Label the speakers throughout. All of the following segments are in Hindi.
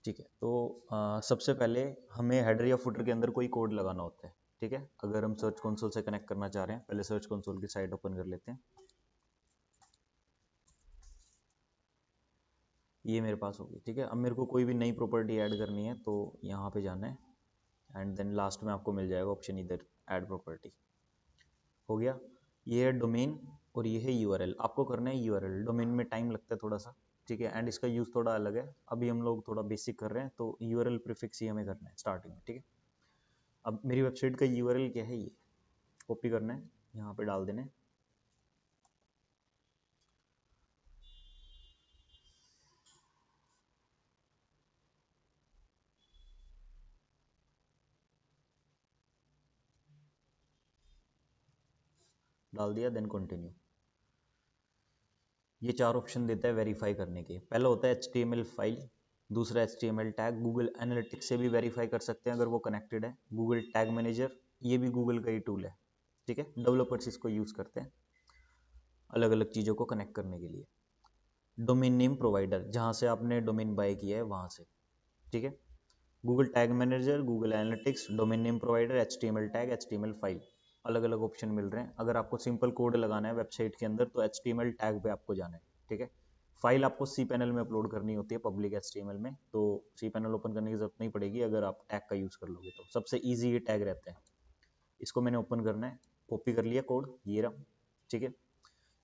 Speaker 1: ठीक है, तो सबसे पहले हमें हेडर या फुटर के अंदर कोई कोड लगाना होता है। ठीक है, अगर हम सर्च कंसोल से कनेक्ट करना चाह रहे हैं, पहले सर्च कंसोल की साइट ओपन कर लेते हैं। ये मेरे पास होगी। ठीक है, अब मेरे को कोई भी नई प्रॉपर्टी ऐड करनी है तो यहाँ पे जाना है एंड देन लास्ट में आपको मिल जाएगा ऑप्शन इधर ऐड प्रॉपर्टी। हो गया, ये है डोमेन और ये है यूआरएल। आपको करना है यूआरएल, डोमेन में टाइम लगता है थोड़ा सा। ठीक है, एंड इसका यूज़ थोड़ा अलग है, अभी हम लोग थोड़ा बेसिक कर रहे हैं तो यूआरएल प्रीफिक्स ही हमें करना है स्टार्टिंग में। ठीक है, अब मेरी वेबसाइट का यूआरएल क्या है, ये कॉपी करना है, यहाँ पे डाल देना है। डाल दिया, देन कंटिन्यू। ये चार ऑप्शन देता है वेरीफाई करने के। पहला होता है HTML फाइल, दूसरा HTML टैग, गूगल एनालिटिक्स से भी वेरीफाई कर सकते हैं अगर वो कनेक्टेड है। गूगल टैग मैनेजर, ये भी गूगल का ही टूल है। ठीक है, डेवलपर्स इसको यूज़ करते हैं अलग अलग चीज़ों को कनेक्ट करने के लिए। डोमेन नेम प्रोवाइडर, जहाँ से आपने डोमेन बाय किया है वहाँ से। ठीक है, Google tag manager, Google analytics, domain name provider, HTML tag, HTML file, अलग अलग ऑप्शन मिल रहे हैं। अगर आपको सिंपल कोड लगाना है वेबसाइट के अंदर तो HTML टैग पे आपको जाना है। ठीक है, फाइल आपको cPanel में अपलोड करनी होती है पब्लिक HTML में, तो cPanel ओपन करने की जरूरत नहीं पड़ेगी अगर आप टैग का यूज़ कर लोगे तो। सबसे ईजी ये टैग रहता है। इसको मैंने ओपन करना है, कॉपी कर लिया कोड, ये रहा। ठीक है,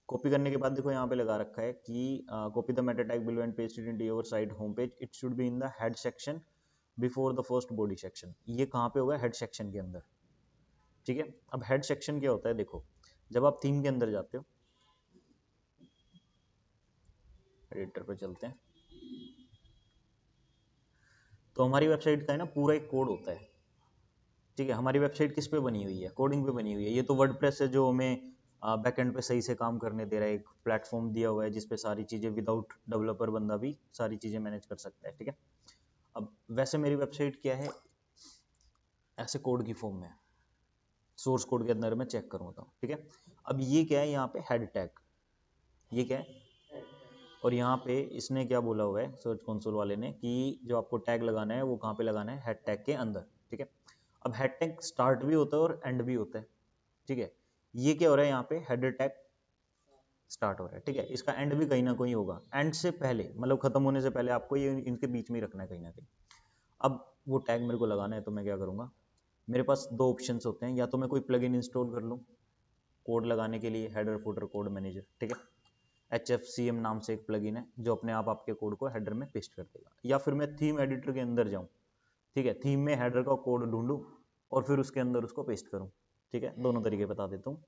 Speaker 1: कॉपी करने के बाद देखो यहाँ पे लगा रखा है कि copy the Meta tag below and paste it into your site home page, it should be in the head section before the first body section. ये कहाँ पे होगा, हेड सेक्शन के अंदर। ठीक है, अब हेड सेक्शन क्या होता है, देखो जब आप थीम के अंदर जाते हो, एडिटर पे चलते हैं, तो हमारी वेबसाइट का है ना पूरा एक कोड होता है। ठीक है, हमारी वेबसाइट किस पे बनी हुई है, कोडिंग पे बनी हुई है। ये तो वर्डप्रेस है जो हमें बैकएंड पे सही से काम करने दे रहा है, एक प्लेटफॉर्म दिया हुआ है जिसपे सारी चीज़ें विदाउट डेवलपर बंदा भी सारी चीज़ें मैनेज कर सकता है। ठीक है, अब वैसे मेरी वेबसाइट क्या है, ऐसे कोड की फॉर्म में सोर्स कोड के अंदर मैं चेक करूँगा। ठीक है, अब ये क्या है, यहाँ पे हेड टैग, ये क्या है, और यहाँ पे इसने क्या बोला हुआ है सर्च कंसोल वाले ने कि जो आपको टैग लगाना है वो कहाँ पे लगाना है, हेड टैग के अंदर। ठीक है, अब हेड टैग स्टार्ट भी होता है और एंड भी होता है। ठीक है, ये क्या हो रहा है, यहाँ पे हेडर टैग स्टार्ट हो रहा है। ठीक है, इसका एंड भी कहीं ना कहीं होगा, एंड से पहले मतलब खत्म होने से पहले आपको ये इनके बीच में ही रखना है कहीं ना कहीं। अब वो टैग मेरे को लगाना है तो मैं क्या करूँगा, मेरे पास दो ऑप्शंस होते हैं, या तो मैं कोई प्लगइन इंस्टॉल कर लूँ कोड लगाने के लिए, हेडर फुटर कोड मैनेजर। ठीक है, HFCM नाम से एक प्लगइन है जो अपने आप आपके कोड को हेडर में पेस्ट कर देगा, या फिर मैं थीम एडिटर के अंदर जाऊँ। ठीक है, थीम में हेडर का कोड ढूंढूं और फिर उसके अंदर उसको पेस्ट करूँ। ठीक है, दोनों तरीके बता देता हूँ।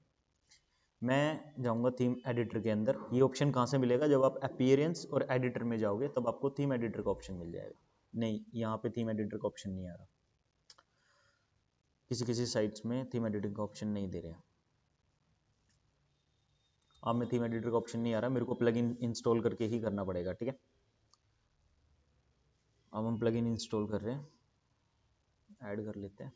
Speaker 1: मैं जाऊँगा थीम एडिटर के अंदर। ये ऑप्शन कहाँ से मिलेगा, जब आप अपीयरेंस और एडिटर में जाओगे तब आपको थीम एडिटर का ऑप्शन मिल जाएगा। नहीं, यहाँ पे थीम एडिटर का ऑप्शन नहीं आ रहा, किसी किसी साइट्स में थीम एडिटिंग का ऑप्शन नहीं दे रहे हैं। अब मैं थीम एडिटर का ऑप्शन नहीं आ रहा, मेरे को प्लगइन इंस्टॉल करके ही करना पड़ेगा। ठीक है, अब हम प्लगइन इंस्टॉल कर रहे हैं, ऐड कर लेते हैं।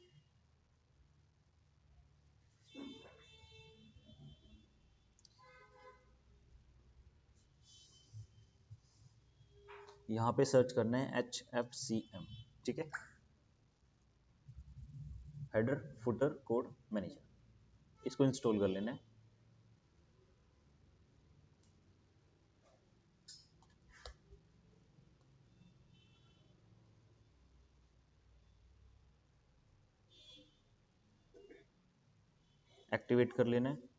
Speaker 1: यहाँ पे सर्च करना है HFCM। ठीक है, हेडर फुटर कोड मैनेजर, इसको इंस्टॉल कर लेना है। एक्टिवेट कर लेना है।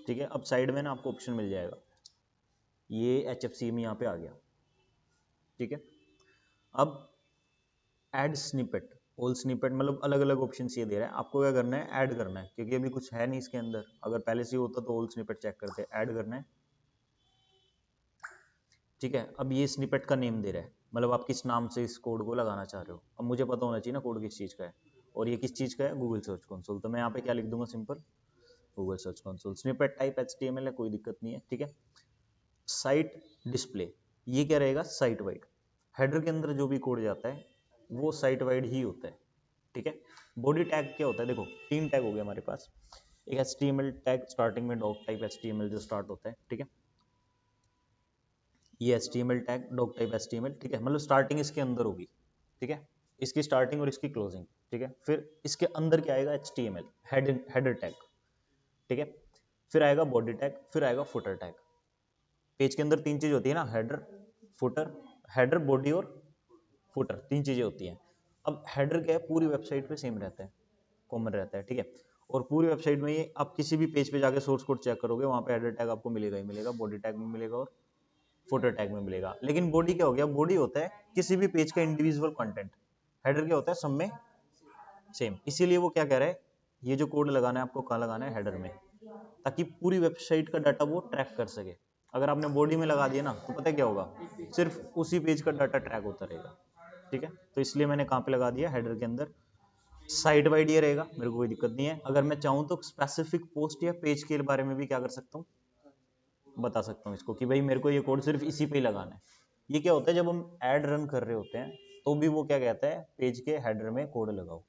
Speaker 1: ठीक है, अब साइड में ना आपको ऑप्शन मिल जाएगा, ये HFCM यहाँ पे आ गया। ठीक है, अब ऐड स्निपेट, ऑल स्निपेट मतलब अलग अलग ऑप्शन ये दे रहा है, आपको क्या करना है, ऐड करना है, क्योंकि अभी कुछ है नहीं इसके अंदर। अगर पहले से ही होता तो ऑल स्निपेट चेक करते, ऐड करना है। ठीक है, अब ये स्निपेट का नेम दे रहा है, मतलब आप किस नाम से इस कोड को लगाना चाह रहे हो। अब मुझे पता होना चाहिए ना कोड किस चीज़ का है, और ये किस चीज़ का है, गूगल सर्च कंसोल। तो मैं यहाँ पे क्या लिख दूंगा, simple Google search console. Snippet type HTML है, कोई दिक्कत नहीं है। ठीक है, साइट डिस्प्ले, ये क्या रहेगा, साइट वाइड। हेडर के अंदर जो भी कोड जाता है वो साइट वाइड ही होता है। ठीक है, बॉडी टैग क्या होता है, देखो तीन टैग हो गए हमारे पास। एक HTML टैग स्टार्टिंग में डॉग टाइप HTML जो स्टार्ट होता है, ठीक है, ये HTML tag dog type HTML, ठीक है, मतलब स्टार्टिंग इसके अंदर होगी, ठीक है, इसकी स्टार्टिंग और इसकी क्लोजिंग, ठीक है, फिर इसके अंदर क्या आएगा, HTML हेडर टैग, ठीक है, फिर आएगा बॉडी टैग, फिर आएगा फुटर टैग। पेज के अंदर तीन चीज होती है ना, हेडर, फुटर, हेडर, बॉडी और फुटर, तीन चीजें होती हैं। अब हेडर क्या है, पूरी वेबसाइट पे सेम रहता है, कॉमन रहता है, ठीक है, और पूरी वेबसाइट में ये आप किसी भी पेज पे जाके सोर्स कोड चेक करोगे, वहां पे हेडर टैग आपको मिलेगा ही मिलेगा, बॉडी टैग में मिलेगा और फुटर टैग में मिलेगा। लेकिन बॉडी क्या हो गया, बॉडी होता है किसी भी पेज का इंडिविजुअल कंटेंट, हेडर क्या होता है सब में सेम। इसीलिए वो क्या कह रहा है, ये जो कोड लगाना है आपको कहाँ लगाना है, हेडर में, ताकि पूरी वेबसाइट का डाटा वो ट्रैक कर सके। अगर आपने बॉडी में लगा दिया ना तो पता है क्या होगा, सिर्फ उसी पेज का डाटा ट्रैक होता रहेगा, ठीक है, तो इसलिए मैंने कहाँ पे लगा दिया, हेडर के अंदर। साइड वाइड ये रहेगा, मेरे को कोई दिक्कत नहीं है। अगर मैं चाहूँ तो स्पेसिफिक पोस्ट या पेज के बारे में भी क्या कर सकता हूँ, बता सकता हूँ इसको कि भाई मेरे को ये कोड सिर्फ इसी पे ही लगाना है। ये क्या होता है, जब हम ऐड रन कर रहे होते हैं तो भी वो क्या कहता है, पेज के हेडर में कोड लगाओ,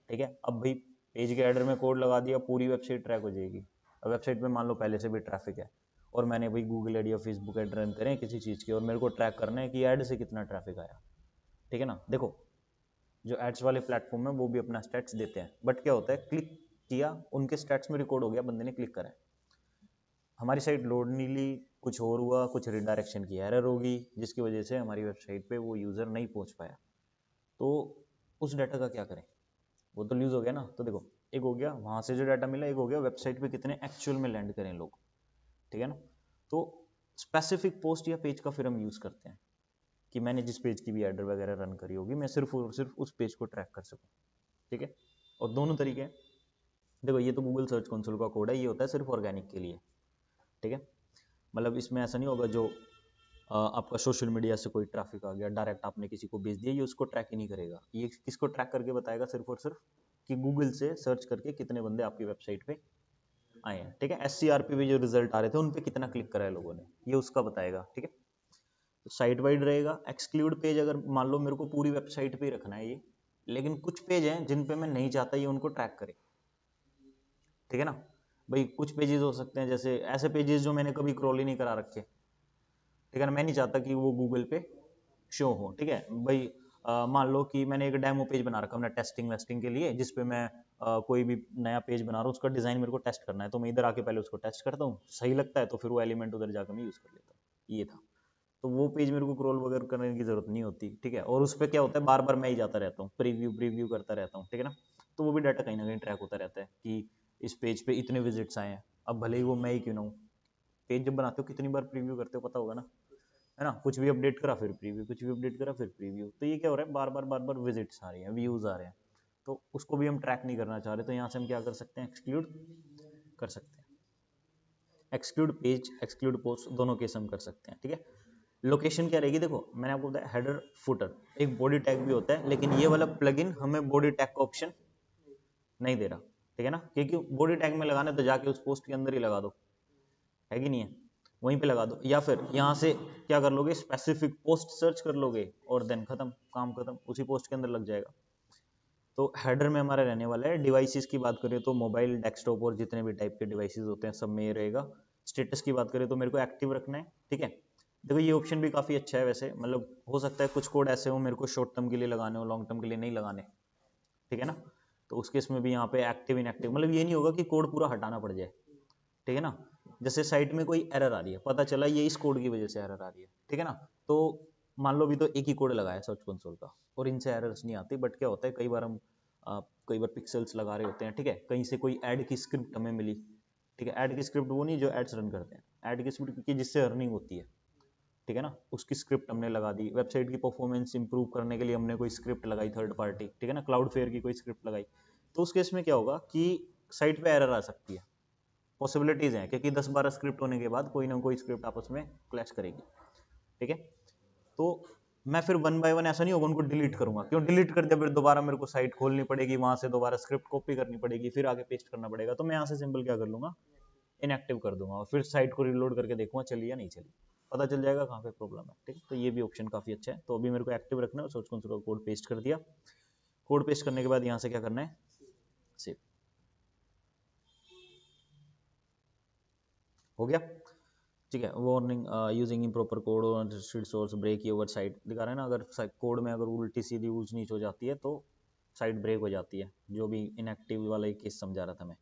Speaker 1: ठीक है। अब भाई पेज के हेडर में कोड लगा दिया, पूरी वेबसाइट ट्रैक हो जाएगी। अब वेबसाइट में मान लो पहले से भी ट्रैफिक है और मैंने भाई गूगल एड या फेसबुक एड रन करें किसी चीज़ की, और मेरे को ट्रैक करना है कि ऐड से कितना ट्रैफिक आया, ठीक है ना। देखो जो एड्स वाले प्लेटफॉर्म है वो भी अपना स्टैट्स देते हैं, बट क्या होता है, क्लिक किया, उनके स्टैट्स में रिकॉर्ड हो गया, बंदे ने क्लिक करा है, हमारी साइट लोड नहीं ली, कुछ और हुआ, कुछ रिडायरेक्शन की एरर होगी जिसकी वजह से हमारी वेबसाइट पे वो यूज़र नहीं पहुंच पाया, तो उस डाटा का क्या करें, वो तो लूज हो गया ना। तो देखो एक हो गया वहां से जो डाटा मिला, एक हो गया वेबसाइट पे कितने एक्चुअल में लैंड करें लोग, ठीक है ना। तो स्पेसिफिक पोस्ट या पेज का फिर हम यूज़ करते हैं कि मैंने जिस पेज की भी एडर वगैरह रन करी होगी, मैं सिर्फ और सिर्फ उस पेज को ट्रैक कर सकूँ, ठीक है। और दोनों तरीके हैं, देखो ये तो गूगल सर्च कंसोल का कोड है, ये होता है सिर्फ ऑर्गेनिक के लिए, ठीक है, मतलब इसमें ऐसा नहीं होगा जो आपका सोशल मीडिया से कोई ट्रैफिक आ गया डायरेक्ट आपने किसी को भेज दिया, ये उसको ट्रैक ही नहीं करेगा। ये किसको ट्रैक करके बताएगा, सिर्फ और सिर्फ कि गूगल से सर्च करके कितने बंदे आपकी वेबसाइट पे आए हैं, ठीक है, SCRP पे जो रिजल्ट आ रहे थे उन पे कितना क्लिक करा है लोगों ने, ये उसका बताएगा, ठीक है। तो साइट वाइड रहेगा। एक्सक्लूड पेज, अगर मान लो मेरे को पूरी वेबसाइट पे ही रखना है ये, लेकिन कुछ पेज हैं जिन पे मैं नहीं चाहता ये उनको ट्रैक करे, ठीक है ना। भाई कुछ पेजेस हो सकते हैं, जैसे ऐसे पेजेस जो मैंने कभी क्रॉल ही नहीं करा रखे, ठीक है ना, मैं नहीं चाहता कि वो गूगल पे शो हो, ठीक है भाई। मान लो कि मैंने एक डेमो पेज बना रखा अपना टेस्टिंग वेस्टिंग के लिए, जिसपे मैं कोई भी नया पेज बना रहा हूँ, उसका डिजाइन मेरे को टेस्ट करना है, तो मैं इधर आके पहले उसको टेस्ट करता हूँ, सही लगता है तो फिर वो एलिमेंट उधर जाकर मैं यूज कर लेता हूँ, ये था। तो वो पेज मेरे को क्रॉल वगैरह करने की जरूरत नहीं होती, ठीक है, और उस पर क्या होता है, बार बार मैं ही जाता रहता हूँ, प्रीव्यू प्रीव्यू करता रहता हूँ, ठीक है ना। तो वो भी डाटा कहीं ना कहीं ट्रैक होता रहता है कि इस पेज पे इतने विजिट्स आए हैं, अब भले ही वो मैं ही क्यों ना हूँ। पेज जब बनाते हो कितनी बार प्रीव्यू करते हो पता होगा ना, है ना, कुछ भी अपडेट करा फिर प्रीव्यू, कुछ भी अपडेट करा फिर प्रीव्यू, तो ये क्या हो रहा है, बार बार विजिट्स आ रही हैं, व्यूज आ रहे हैं, तो उसको भी हम ट्रैक नहीं करना चाह रहे, तो यहाँ से हम क्या कर सकते हैं, एक्सक्लूड कर सकते हैं। एक्सक्लूड पेज, एक्सक्लूड पोस्ट, दोनों केस हम कर सकते हैं, ठीक है। लोकेशन क्या रहेगी, देखो मैंने आपको बताया हेडर फुटर, एक बॉडी टैग भी होता है, लेकिन ये वाला प्लगइन हमें बॉडी टैग का ऑप्शन नहीं दे रहा, ठीक है ना, क्योंकि बॉडी टैग में लगाना है तो जाके उस पोस्ट के अंदर ही लगा दो, है कि नहीं है, वहीं पे लगा दो, या फिर यहाँ से क्या कर लोगे, स्पेसिफिक पोस्ट सर्च कर लोगे और देन खत्म, काम खत्म, उसी पोस्ट के अंदर लग जाएगा। तो हेडर में हमारा रहने वाला है। डिवाइसेस की बात करें तो मोबाइल, डेस्कटॉप और जितने भी टाइप के डिवाइसेस होते हैं सब में ये रहेगा। स्टेटस की बात करें तो मेरे को एक्टिव रखना है, ठीक है। देखो ये ऑप्शन भी काफ़ी अच्छा है वैसे, मतलब हो सकता है कुछ कोड ऐसे हो मेरे को शॉर्ट टर्म के लिए लगाने हो, लॉन्ग टर्म के लिए नहीं लगाने, ठीक है ना। तो उस केस में भी यहाँ पे एक्टिव इनएक्टिव, मतलब ये नहीं होगा कि कोड पूरा हटाना पड़ जाए, ठीक है ना। जैसे साइट में कोई एरर आ रही है, पता चला ये इस कोड की वजह से एरर आ रही है, ठीक है ना, तो मान लो भी तो एक ही कोड लगाया सर्च कंसोल का और इनसे एरर्स नहीं आती, बट क्या होता है कई बार हम कई बार पिक्सल्स लगा रहे होते हैं, ठीक है, कहीं से कोई ऐड की स्क्रिप्ट हमें मिली, ठीक है, ऐड की स्क्रिप्ट वो नहीं जो एड्स रन करते हैं, ऐड की स्क्रिप्ट की जिससे अर्निंग होती है, ठीक है ना, उसकी स्क्रिप्ट हमने लगा दी। वेबसाइट की परफॉर्मेंस इंप्रूव करने के लिए हमने कोई स्क्रिप्ट लगाई थर्ड पार्टी, ठीक है ना, क्लाउड फेयर की कोई स्क्रिप्ट लगाई, तो उस केस में क्या होगा कि साइट पे एरर आ सकती है, पॉसिबिलिटीज हैं, क्योंकि 10-12 स्क्रिप्ट होने के बाद कोई ना कोई स्क्रिप्ट आपस में क्लैश करेगी, ठीक है। तो मैं फिर वन बाय वन ऐसा नहीं होगा उनको डिलीट करूंगा, क्यों डिलीट कर दिया फिर दोबारा मेरे को साइट खोलनी पड़ेगी, वहां से दोबारा स्क्रिप्ट कॉपी करनी पड़ेगी, फिर आगे पेस्ट करना पड़ेगा, तो मैं यहाँ से सिंपल क्या कर लूंगा, इनएक्टिव कर दूंगा और फिर साइट को रिलोड करके देखूंगा चली या नहीं चली, पता चल जाएगा कहाँ पे प्रॉब्लम है, ठीक है। तो ये भी ऑप्शन काफी अच्छा है। तो अभी मेरे को एक्टिव रखना है, सोच कंसोल का कोड पेस्ट कर दिया, कोड पेस्ट करने के बाद यहाँ से क्या करना है, सेव, हो गया, ठीक है। वार्निंग यूजिंग इम्प्रॉपर कोड और सोर्स ब्रेक योर साइट दिखा रहा है ना, अगर कोड में अगर उल्टी सीधी ऊंच नीच हो जाती है तो साइट ब्रेक हो जाती है, जो भी इनएक्टिव वाला एक केस समझा रहा था मैं,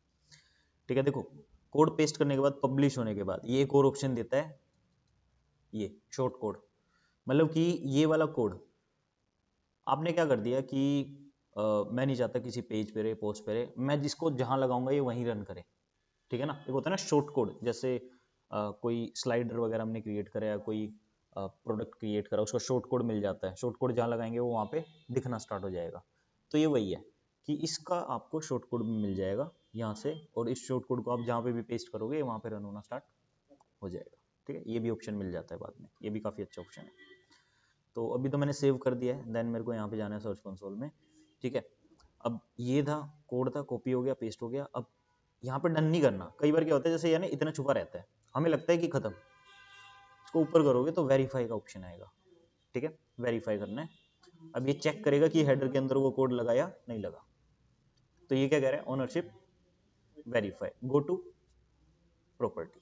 Speaker 1: ठीक है। देखो कोड पेस्ट करने के बाद, पब्लिश होने के बाद ये एक और ऑप्शन देता है, ये शॉर्ट कोड, मतलब कि ये वाला कोड आपने क्या कर दिया कि मैं नहीं चाहता किसी पेज पे रहे, पोस्ट पे रहे, मैं जिसको जहां लगाऊंगा ये वहीं रन करे, ठीक है ना। एक होता है ना शॉर्ट कोड, जैसे कोई स्लाइडर वगैरह हमने क्रिएट करा या कोई प्रोडक्ट क्रिएट करा, उसका शॉर्ट कोड मिल जाता है, शॉर्ट कोड जहाँ लगाएंगे वो वहाँ पे दिखना स्टार्ट हो जाएगा। तो ये वही है कि इसका आपको शॉर्ट कोड भी मिल जाएगा यहाँ से, और इस शॉर्ट कोड को आप जहाँ पे भी पेस्ट करोगे वहाँ पे रन होना स्टार्ट हो जाएगा, ठीक है। ये भी ऑप्शन मिल जाता है बाद में, ये भी काफ़ी अच्छा ऑप्शन है। तो अभी तो मैंने सेव कर दिया है, देन मेरे को यहाँ पे जाना है सर्च कंसोल में, ठीक है। अब ये था कोड, था कॉपी हो गया, पेस्ट हो गया। अब यहाँ पे डन नहीं करना, कई बार क्या होता है जैसे यानी इतना छुपा रहता है, हमें लगता है कि खत्म, इसको ऊपर करोगे तो वेरीफाई का ऑप्शन आएगा, ठीक है। वेरीफाई करना है, अब ये चेक करेगा कि हेडर के अंदर वो कोड लगा या नहीं लगा। तो ये क्या कह रहा है, ownership verify, go to property.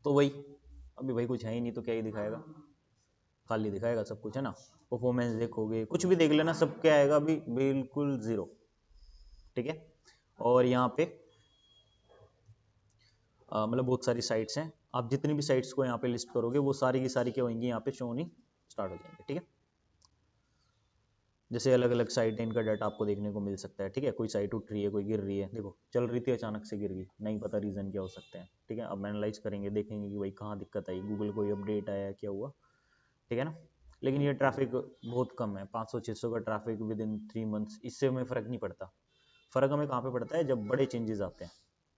Speaker 1: तो वही, अभी भाई कुछ है ही नहीं तो क्या ही दिखाएगा, खाली दिखाएगा सब कुछ, है ना। परफॉर्मेंस देखोगे, कुछ भी देख लेना, सब क्या आएगा अभी, बिल्कुल जीरो, ठीक है। और यहाँ पे मतलब बहुत सारी साइट्स हैं, आप जितनी भी साइट्स को यहाँ पे लिस्ट करोगे वो सारी की सारी क्या होंगी, यहाँ पे शो होनी स्टार्ट हो जाएंगे, ठीक है। जैसे अलग अलग साइट है, इनका डाटा आपको देखने को मिल सकता है, ठीक है। कोई साइट उठ रही है, कोई गिर रही है, देखो चल रही थी अचानक से गिर गई, नहीं पता रीज़न क्या हो सकते हैं, ठीक है। अब एनालाइज करेंगे, देखेंगे कि भाई कहाँ दिक्कत आई, गूगल कोई अपडेट आया, क्या हुआ, ठीक है ना। लेकिन ये ट्रैफिक बहुत कम है, 500-600 का ट्रैफिक विद इन 3 मंथ्स, इससे हमें फ़र्क नहीं पड़ता। फ़र्क हमें कहाँ पे पड़ता है, जब बड़े चेंजेस आते हैं,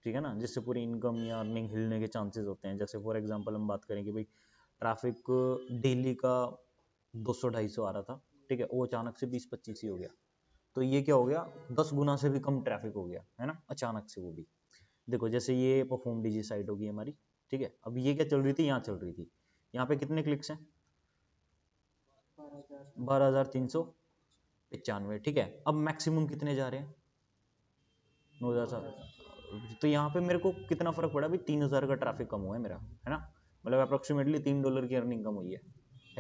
Speaker 1: ठीक है ना, जिससे पूरी इनकम या अर्निंग हिलने के चांसेस होते हैं। जैसे फॉर एग्जांपल हम बात करें कि भाई ट्रैफिक डेली का 200-250 आ रहा था, ठीक है, वो अचानक से 20-25 ही हो गया, तो ये क्या हो गया, 10 गुना से भी कम ट्रैफिक हो गया, है ना, अचानक से वो भी। देखो जैसे ये परफॉर्म डीजी साइट होगी हमारी, ठीक है। अब ये क्या चल रही थी, यहाँ चल रही थी, यहाँ पे कितने क्लिक्स हैं, 12,395, ठीक है। अब मैक्सिमम कितने जा रहे हैं, 9,000। तो यहाँ पे मेरे को कितना फर्क पड़ा, अभी 3,000 का ट्रैफिक कम हुआ है मेरा, है ना, मतलब अप्रोक्सीमेटली $3 की अर्निंग कम हुई है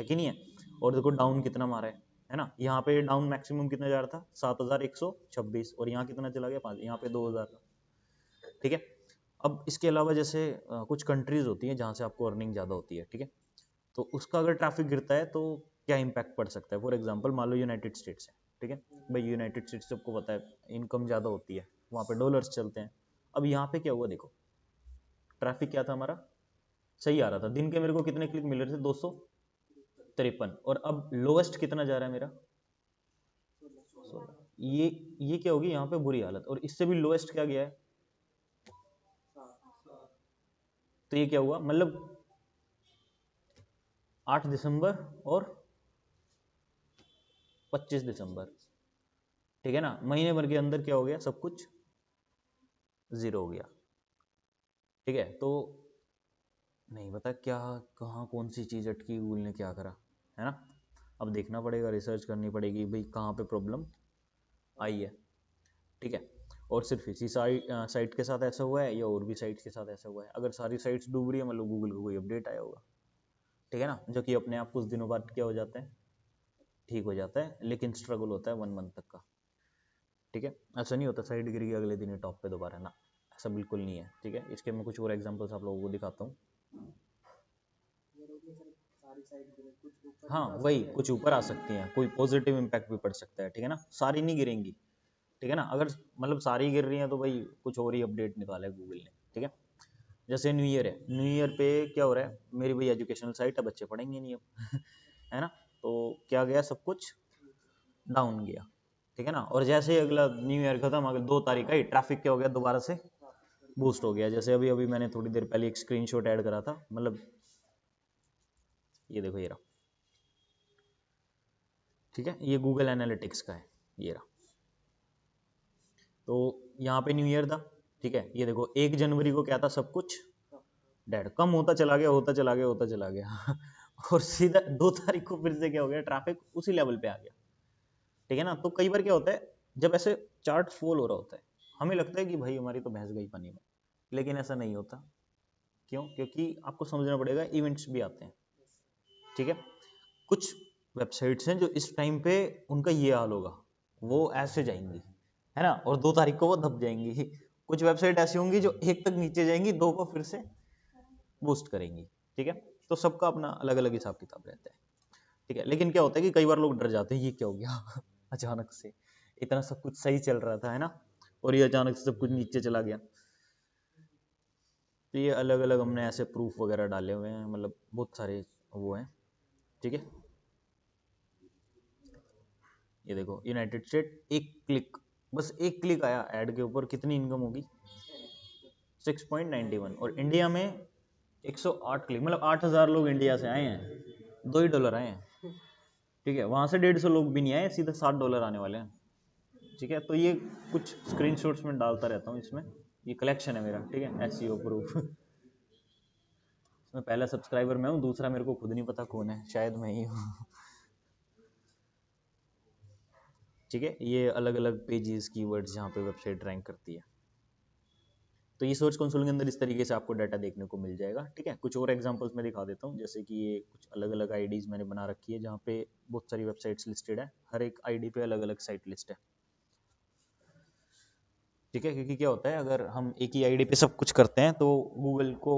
Speaker 1: कि नहीं है। और देखो डाउन कितना मारा है ना, यहाँ पे डाउन मैक्सिमम कितना जा रहा था, 7,126, और यहाँ कितना चला गया, 5, यहाँ पे 2,000, ठीक है। अब इसके अलावा जैसे कुछ कंट्रीज होती हैं जहाँ से आपको अर्निंग ज़्यादा होती है, ठीक है, तो उसका अगर ट्रैफिक गिरता है तो क्या इम्पैक्ट पड़ सकता है। फॉर एग्जांपल मान लो यूनाइटेड स्टेट्स है, ठीक है भाई, यूनाइटेड स्टेट्स सबको पता है इनकम ज़्यादा होती है, वहाँ पे डॉलर्स चलते हैं। अब यहाँ पे क्या हुआ, देखो ट्रैफिक क्या था हमारा, सही आ रहा था, दिन के मेरे को कितने क्लिक मिल रहे थे, 253, और अब लोवेस्ट कितना जा रहा है मेरा, 16। ये क्या होगी यहाँ पे बुरी हालत, और इससे भी लोएस्ट क्या गया है, तो ये क्या हुआ, मतलब 8 दिसंबर और 25 दिसंबर, ठीक है ना, महीने भर के अंदर क्या हो गया, सब कुछ जीरो हो गया, ठीक है। तो नहीं पता क्या, कहाँ कौन सी चीज़ अटकी, गूगल ने क्या करा, है ना। अब देखना पड़ेगा, रिसर्च करनी पड़ेगी भाई कहाँ पे प्रॉब्लम आई है, ठीक है। और सिर्फ इसी साइट के साथ ऐसा हुआ है या और भी साइट्स के साथ ऐसा हुआ है, अगर सारी साइट्स डूब रही है मतलब गूगल को कोई अपडेट आया होगा, ठीक है ना, जो कि अपने आप कुछ दिनों बाद क्या हो जाता है, ठीक हो जाता है, लेकिन स्ट्रगल होता है 1 मंथ तक का, ठीक है। ऐसा नहीं होता साइट गिर गई अगले दिन ही टॉप पे दोबारा, ना ऐसा बिल्कुल नहीं है, ठीक है। इसके मैं कुछ और एग्जांपल्स आप लोगों को दिखाता हूँ। हाँ वही, कुछ ऊपर आ सकती हैं, कोई पॉजिटिव इम्पैक्ट भी पड़ सकता है, ठीक है ना, सारी नहीं गिरेंगी, ठीक है ना। अगर मतलब सारी गिर रही हैं तो भाई कुछ और ही अपडेट निकाला है गूगल ने, ठीक है। जैसे न्यू ईयर है, न्यू ईयर पे क्या हो रहा है, मेरी भाई एजुकेशनल साइट है, बच्चे पढ़ेंगे नहीं अब है ना, तो क्या गया, सब कुछ डाउन गया, ठीक है ना। और जैसे ही अगला न्यू ईयर खत्म, अगले 2 तारीख आई, ट्रैफिक क्या हो गया, दोबारा से बूस्ट हो गया। जैसे अभी अभी मैंने थोड़ी देर पहले एक स्क्रीनशॉट ऐड करा था, मतलब ये देखो ये रहा, ठीक है, ये गूगल एनालिटिक्स का है, ये रहा। तो यहाँ पे न्यू ईयर था, ठीक है, ये देखो 1 जनवरी को क्या था, सब कुछ डेड, कम होता चला गया, होता चला गया, होता चला गया और सीधा 2 तारीख को फिर से क्या हो गया, ट्रैफिक उसी लेवल पे आ गया, ठीक है ना। तो कई बार क्या होता है, जब ऐसे चार्ट फॉल हो रहा होता है, हमें लगता है कि भाई हमारी तो भैंस गई पानी में, लेकिन ऐसा नहीं होता। क्यों? क्योंकि आपको समझना पड़ेगा इवेंट्स भी आते हैं, ठीक है। कुछ वेबसाइट्स हैं जो इस टाइम पे उनका ये हाल होगा, वो ऐसे जाएंगी, है ना, और 2 तारीख को वो दब जाएंगी। कुछ वेबसाइट ऐसी होंगी जो 1 तक नीचे जाएंगी, 2 को फिर से बूस्ट करेंगी, ठीक है। तो सबका अपना अलग अलग हिसाब किताब रहता है, ठीक है। लेकिन क्या होता है कि कई बार लोग डर जाते हैं, ये क्या हो गया अचानक से इतना सब कुछ सही चल रहा था, है ना, और ये अचानक से सब कुछ नीचे चला गया। तो ये अलग अलग हमने ऐसे प्रूफ वगैरह डाले हुए हैं, मतलब बहुत सारे वो हैं, ठीक है। ये देखो यूनाइटेड स्टेट, एक क्लिक, बस एक क्लिक आया ऐड के ऊपर, कितनी इनकम होगी? 6.91। और इंडिया में 108 क्लिक, मतलब 8000 लोग इंडिया से आए हैं, $2 आए हैं, ठीक है। वहां से 150 लोग भी नहीं आए, सीधा $60 आने वाले हैं, ठीक है। तो ये कुछ स्क्रीनशॉट्स में डालता रहता हूँ इसमें, ये कलेक्शन है मेरा, ठीक है, एसईओ प्रूफ। इसमें पहला सब्सक्राइबर मैं हूँ, दूसरा मेरे को खुद नहीं पता कौन है, शायद मैं ही हूँ। ठीक है, ये अलग अलग पेजेस कीवर्ड्स जहाँ पे वेबसाइट रैंक करती है। तो ये सर्च कंसोल के अंदर इस तरीके से आपको डाटा देखने को मिल जाएगा, ठीक है। कुछ और एग्जांपल्स मैं दिखा देता हूँ, जैसे कि ये कुछ अलग अलग आईडीज मैंने बना रखी है जहाँ पे बहुत सारी वेबसाइट्स लिस्टेड है, हर एक आईडी पे अलग अलग साइट लिस्ट है, ठीक है। क्योंकि क्या होता है, अगर हम एक ही आईडी पे सब कुछ करते हैं तो गूगल को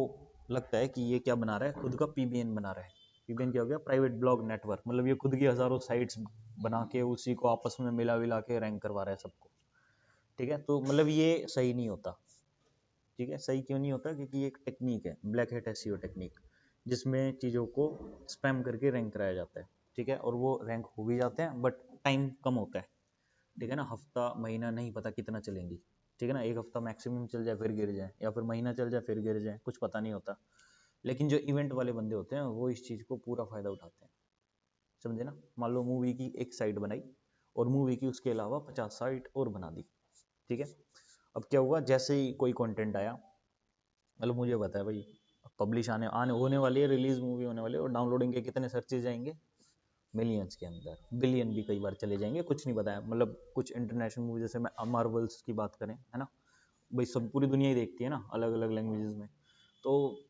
Speaker 1: लगता है कि ये क्या बना रहा है, खुद का पीबीएन बना रहा है। पीबीएन क्या हो गया? प्राइवेट ब्लॉग नेटवर्क, मतलब ये खुद की हजारों साइट्स बना के उसी को आपस में मिला विला के रैंक करवा रहा है सबको, ठीक है। तो मतलब ये सही नहीं होता, ठीक है। सही क्यों नहीं होता? क्योंकि ये एक टेक्निक है, ब्लैक हैट एसईओ टेक्निक, जिसमें चीज़ों को स्पैम करके रैंक कराया जाता है, ठीक है। और वो रैंक हो भी जाते हैं, बट टाइम कम होता है, ठीक है ना। हफ्ता महीना नहीं पता कितना चलेंगी, ठीक है ना। एक हफ्ता मैक्सिमम चल जाए फिर गिर जाए, या फिर महीना चल जाए फिर गिर जाए, कुछ पता नहीं होता। लेकिन जो इवेंट वाले बंदे होते हैं वो इस चीज़ को पूरा फायदा उठाते हैं, समझे ना। मान लो मूवी की एक साइट बनाई और मूवी की उसके अलावा 50 साइट और बना दी, ठीक है। अब क्या हुआ, जैसे ही कोई कंटेंट आया, मतलब मुझे पता है भाई पब्लिश आने आने होने वाली है, रिलीज मूवी होने वाली है, और डाउनलोडिंग के कितने सर्चेज जाएंगे, मिलियंस के अंदर, बिलियन भी कई बार चले जाएंगे, कुछ नहीं बताया। मतलब कुछ इंटरनेशनल मूवी, जैसे मैं मार्वल्स की बात करें, है ना, भाई सब पूरी दुनिया ही देखती है ना, अलग अलग लैंग्वेजेस में। तो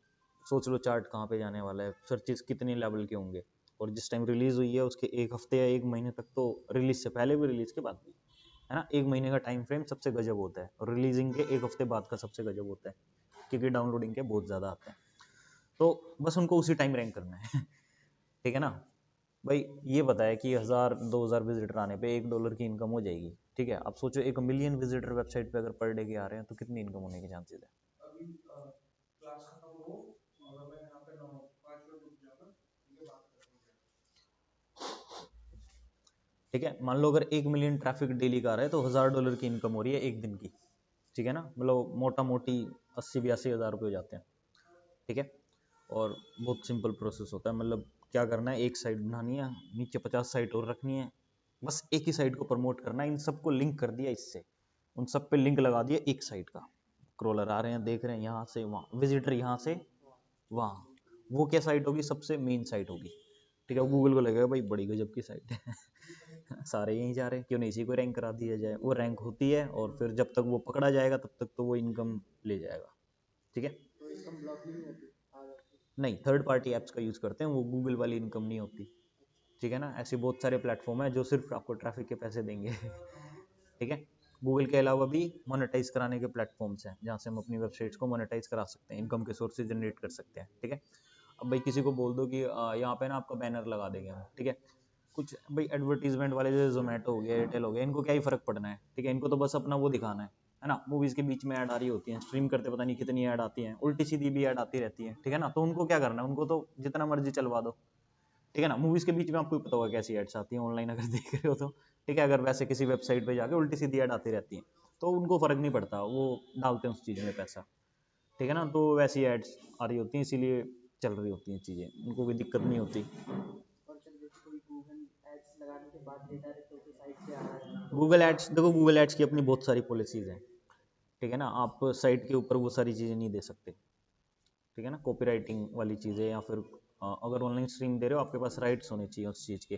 Speaker 1: सोच लो चार्ट कहाँ पे जाने वाला है, सर्चेस कितने लेवल के होंगे। और जिस टाइम रिलीज हुई है उसके 1 हफ्ते या 1 महीने तक, तो रिलीज से पहले भी रिलीज के बाद भी, है ना, 1 महीने का टाइम फ्रेम सबसे गजब होता है, और रिलीजिंग के 1 हफ्ते बाद का सबसे गजब होता है, क्योंकि डाउनलोडिंग के बहुत ज़्यादा आते हैं। तो बस उनको उसी टाइम रैंक करना है ठीक है ना। भाई ये बताया कि 1000-2000 विजिटर आने पे $1 की इनकम हो जाएगी, ठीक है। आप सोचो 1 मिलियन विजिटर वेबसाइट पे अगर पर डे के आ रहे हैं तो कितनी इनकम होने के चांसेस है। ठीक है, मान लो अगर 1 मिलियन ट्रैफिक डेली का आ रहा है तो $1000 की इनकम हो रही है एक दिन की, ठीक है ना। मतलब मोटा मोटी 80-82 हज़ार रुपये हो जाते हैं, ठीक है। और बहुत सिंपल प्रोसेस होता है, मतलब क्या करना है, एक साइट बनानी है, नीचे 50 साइट और रखनी है, बस एक ही साइट को प्रमोट करना है। इन सबको लिंक कर दिया इससे, उन सब पे लिंक लगा दिया एक साइट का, क्रोलर आ रहे हैं, देख रहे हैं यहाँ से वहाँ, विजिटर यहाँ से वहाँ, वो क्या साइट होगी, सबसे मेन साइट होगी, ठीक है। गूगल को लगेगा भाई बड़ी गजब की साइट है सारे यहीं जा रहे हैं, क्यों नहीं इसी को रैंक करा दिया जाए। वो रैंक होती है, और फिर जब तक वो पकड़ा जाएगा तब तक तो वो इनकम ले जाएगा, ठीक है। नहीं, थर्ड पार्टी ऐप्स का यूज़ करते हैं, वो गूगल वाली इनकम नहीं होती, ठीक है ना। ऐसे बहुत सारे प्लेटफॉर्म है जो सिर्फ आपको ट्रैफिक के पैसे देंगे ठीक है। गूगल के अलावा भी मोनेटाइज कराने के प्लेटफॉर्म्स हैं जहाँ से हम अपनी वेबसाइट्स को मोनेटाइज करा सकते हैं, इनकम के सोर्सेज जनरेट कर सकते हैं, ठीक है। अब भाई किसी को बोल दो कि यहाँ पे ना आपका बैनर लगा देंगे हम, ठीक है। कुछ भाई एडवर्टीजमेंट वाले जैसे जोमेटो हो गया, एयरटेल हो गया, इनको क्या ही फर्क पड़ना है, ठीक है। इनको तो बस अपना वो दिखाना है ना। मूवीज के बीच में ऐड आ रही होती हैं, स्ट्रीम करते पता नहीं कितनी ऐड आती हैं, उल्टी सीधी भी ऐड आती रहती है, ठीक है ना। तो उनको क्या करना है, उनको तो जितना मर्जी चलवा दो, ठीक है ना। मूवीज के बीच में आपको पता होगा कैसी एड्स आती हैं ऑनलाइन अगर देख रहे हो तो, ठीक है। अगर वैसे किसी वेबसाइट पे जाके उल्टी सीधी ऐड आती रहती है तो उनको फर्क नहीं पड़ता, वो डालते हैं उस चीज़ में पैसा, ठीक है ना। तो वैसी एड्स आ रही होती हैं, इसीलिए चल रही होती हैं चीज़ें, उनको कोई दिक्कत नहीं होती। गूगल एड्स देखो, गूगल एड्स की अपनी बहुत सारी पॉलिसीज हैं, ठीक है ना। आप साइट के ऊपर वो सारी चीज़ें नहीं दे सकते, ठीक है ना। कॉपीराइटिंग वाली चीज़ें, या फिर अगर ऑनलाइन स्ट्रीम दे रहे हो आपके पास राइट्स होने चाहिए उस चीज़ के,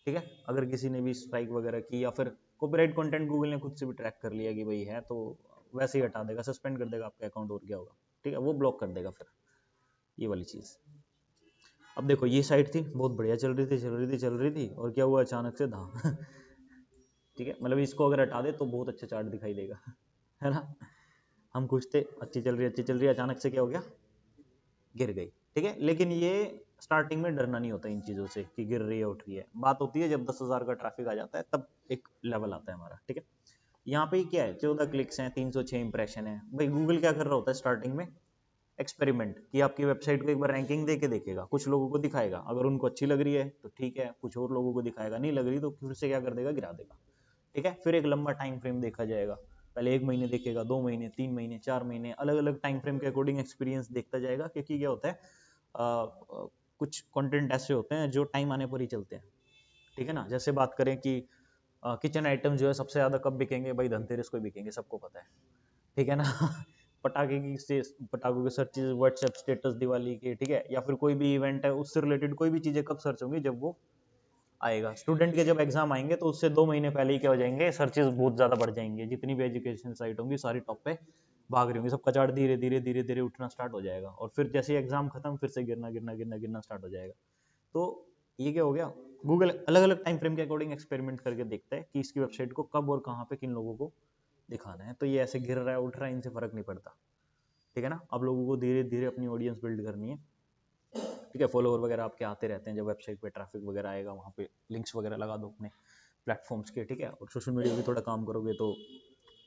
Speaker 1: ठीक है। अगर किसी ने भी स्ट्राइक वगैरह की, या फिर कॉपीराइट कंटेंट गूगल ने खुद से भी ट्रैक कर लिया कि भाई है, तो वैसे ही हटा देगा, सस्पेंड कर देगा आपका अकाउंट, और क्या होगा, ठीक है, वो ब्लॉक कर देगा फिर, ये वाली चीज़। अब देखो ये साइट थी बहुत बढ़िया चल रही थी चल रही थी चल रही थी, और क्या हुआ, अचानक से था ठीक है, मतलब इसको अगर हटा दे तो बहुत अच्छा चार्ट दिखाई देगा है ना, हम खुश थे, अच्छी चल रही अच्छी चल रही है, अचानक से क्या हो गया, गिर गई, ठीक है। लेकिन ये स्टार्टिंग में डरना नहीं होता इन चीज़ों से कि गिर रही है उठ रही है, बात होती है जब 10,000 का ट्रैफिक आ जाता है तब एक लेवल आता है हमारा, ठीक है। यहाँ पे क्या है, 14 क्लिक्स हैं, 306 इंप्रेशन है, भाई गूगल क्या कर रहा होता है स्टार्टिंग में, एक्सपेरिमेंट, कि आपकी वेबसाइट को एक बार रैंकिंग दे के देखेगा, कुछ लोगों को दिखाएगा, अगर उनको अच्छी लग रही है तो ठीक है, कुछ और लोगों को दिखाएगा, नहीं लग रही तो फिर से क्या कर देगा, गिरा देगा, ठीक है। फिर एक लंबा टाइम फ्रेम देखा जाएगा, पहले 1 महीने देखेगा, 2 महीने, 3 महीने, 4 महीने, अलग अलग टाइम फ्रेम के अकॉर्डिंग एक्सपीरियंस देखता जाएगा, क्योंकि क्या होता है कुछ कंटेंट ऐसे होते हैं जो टाइम आने पर ही चलते हैं, ठीक है ना। जैसे बात करें कि किचन आइटम जो है सबसे ज़्यादा कब बिकेंगे, भाई धनतेरस को बिकेंगे, सबको पता है, ठीक है ना पटाखे की से पटाखों के सर्चेज, व्हाट्सएप स्टेटस दिवाली के, ठीक है, या फिर कोई भी इवेंट है उससे रिलेटेड कोई भी चीज़ें कब सर्च होंगी, जब वो आएगा। स्टूडेंट के जब एग्जाम आएंगे तो उससे 2 महीने पहले ही क्या हो जाएंगे, सर्चेज बहुत ज़्यादा बढ़ जाएंगे, जितनी भी एजुकेशन साइट होंगी सारी टॉप पे भाग रही होंगी, सबका चार्ट धीरे धीरे धीरे धीरे उठना स्टार्ट हो जाएगा, और फिर जैसे एग्जाम खत्म फिर से गिरना गिरना गिरना गिरना स्टार्ट हो जाएगा। तो ये क्या हो गया, गूगल अलग अलग टाइम फ्रेम के अकॉर्डिंग एक्सपेरिमेंट करके देखता है कि इसकी वेबसाइट को कब और कहाँ पे किन लोगों को दिखाना है, तो ये ऐसे गिर रहा है उठ रहा है इनसे फर्क नहीं पड़ता, ठीक है ना। अब लोगों को धीरे धीरे अपनी ऑडियंस बिल्ड करनी है, ठीक है, फॉलोवर वगैरह आपके आते रहते हैं, जब वेबसाइट पे ट्रैफिक वगैरह आएगा वहाँ पे लिंक्स वगैरह लगा दो अपने प्लेटफॉर्म्स के, ठीक है, और सोशल मीडिया भी थोड़ा काम करोगे तो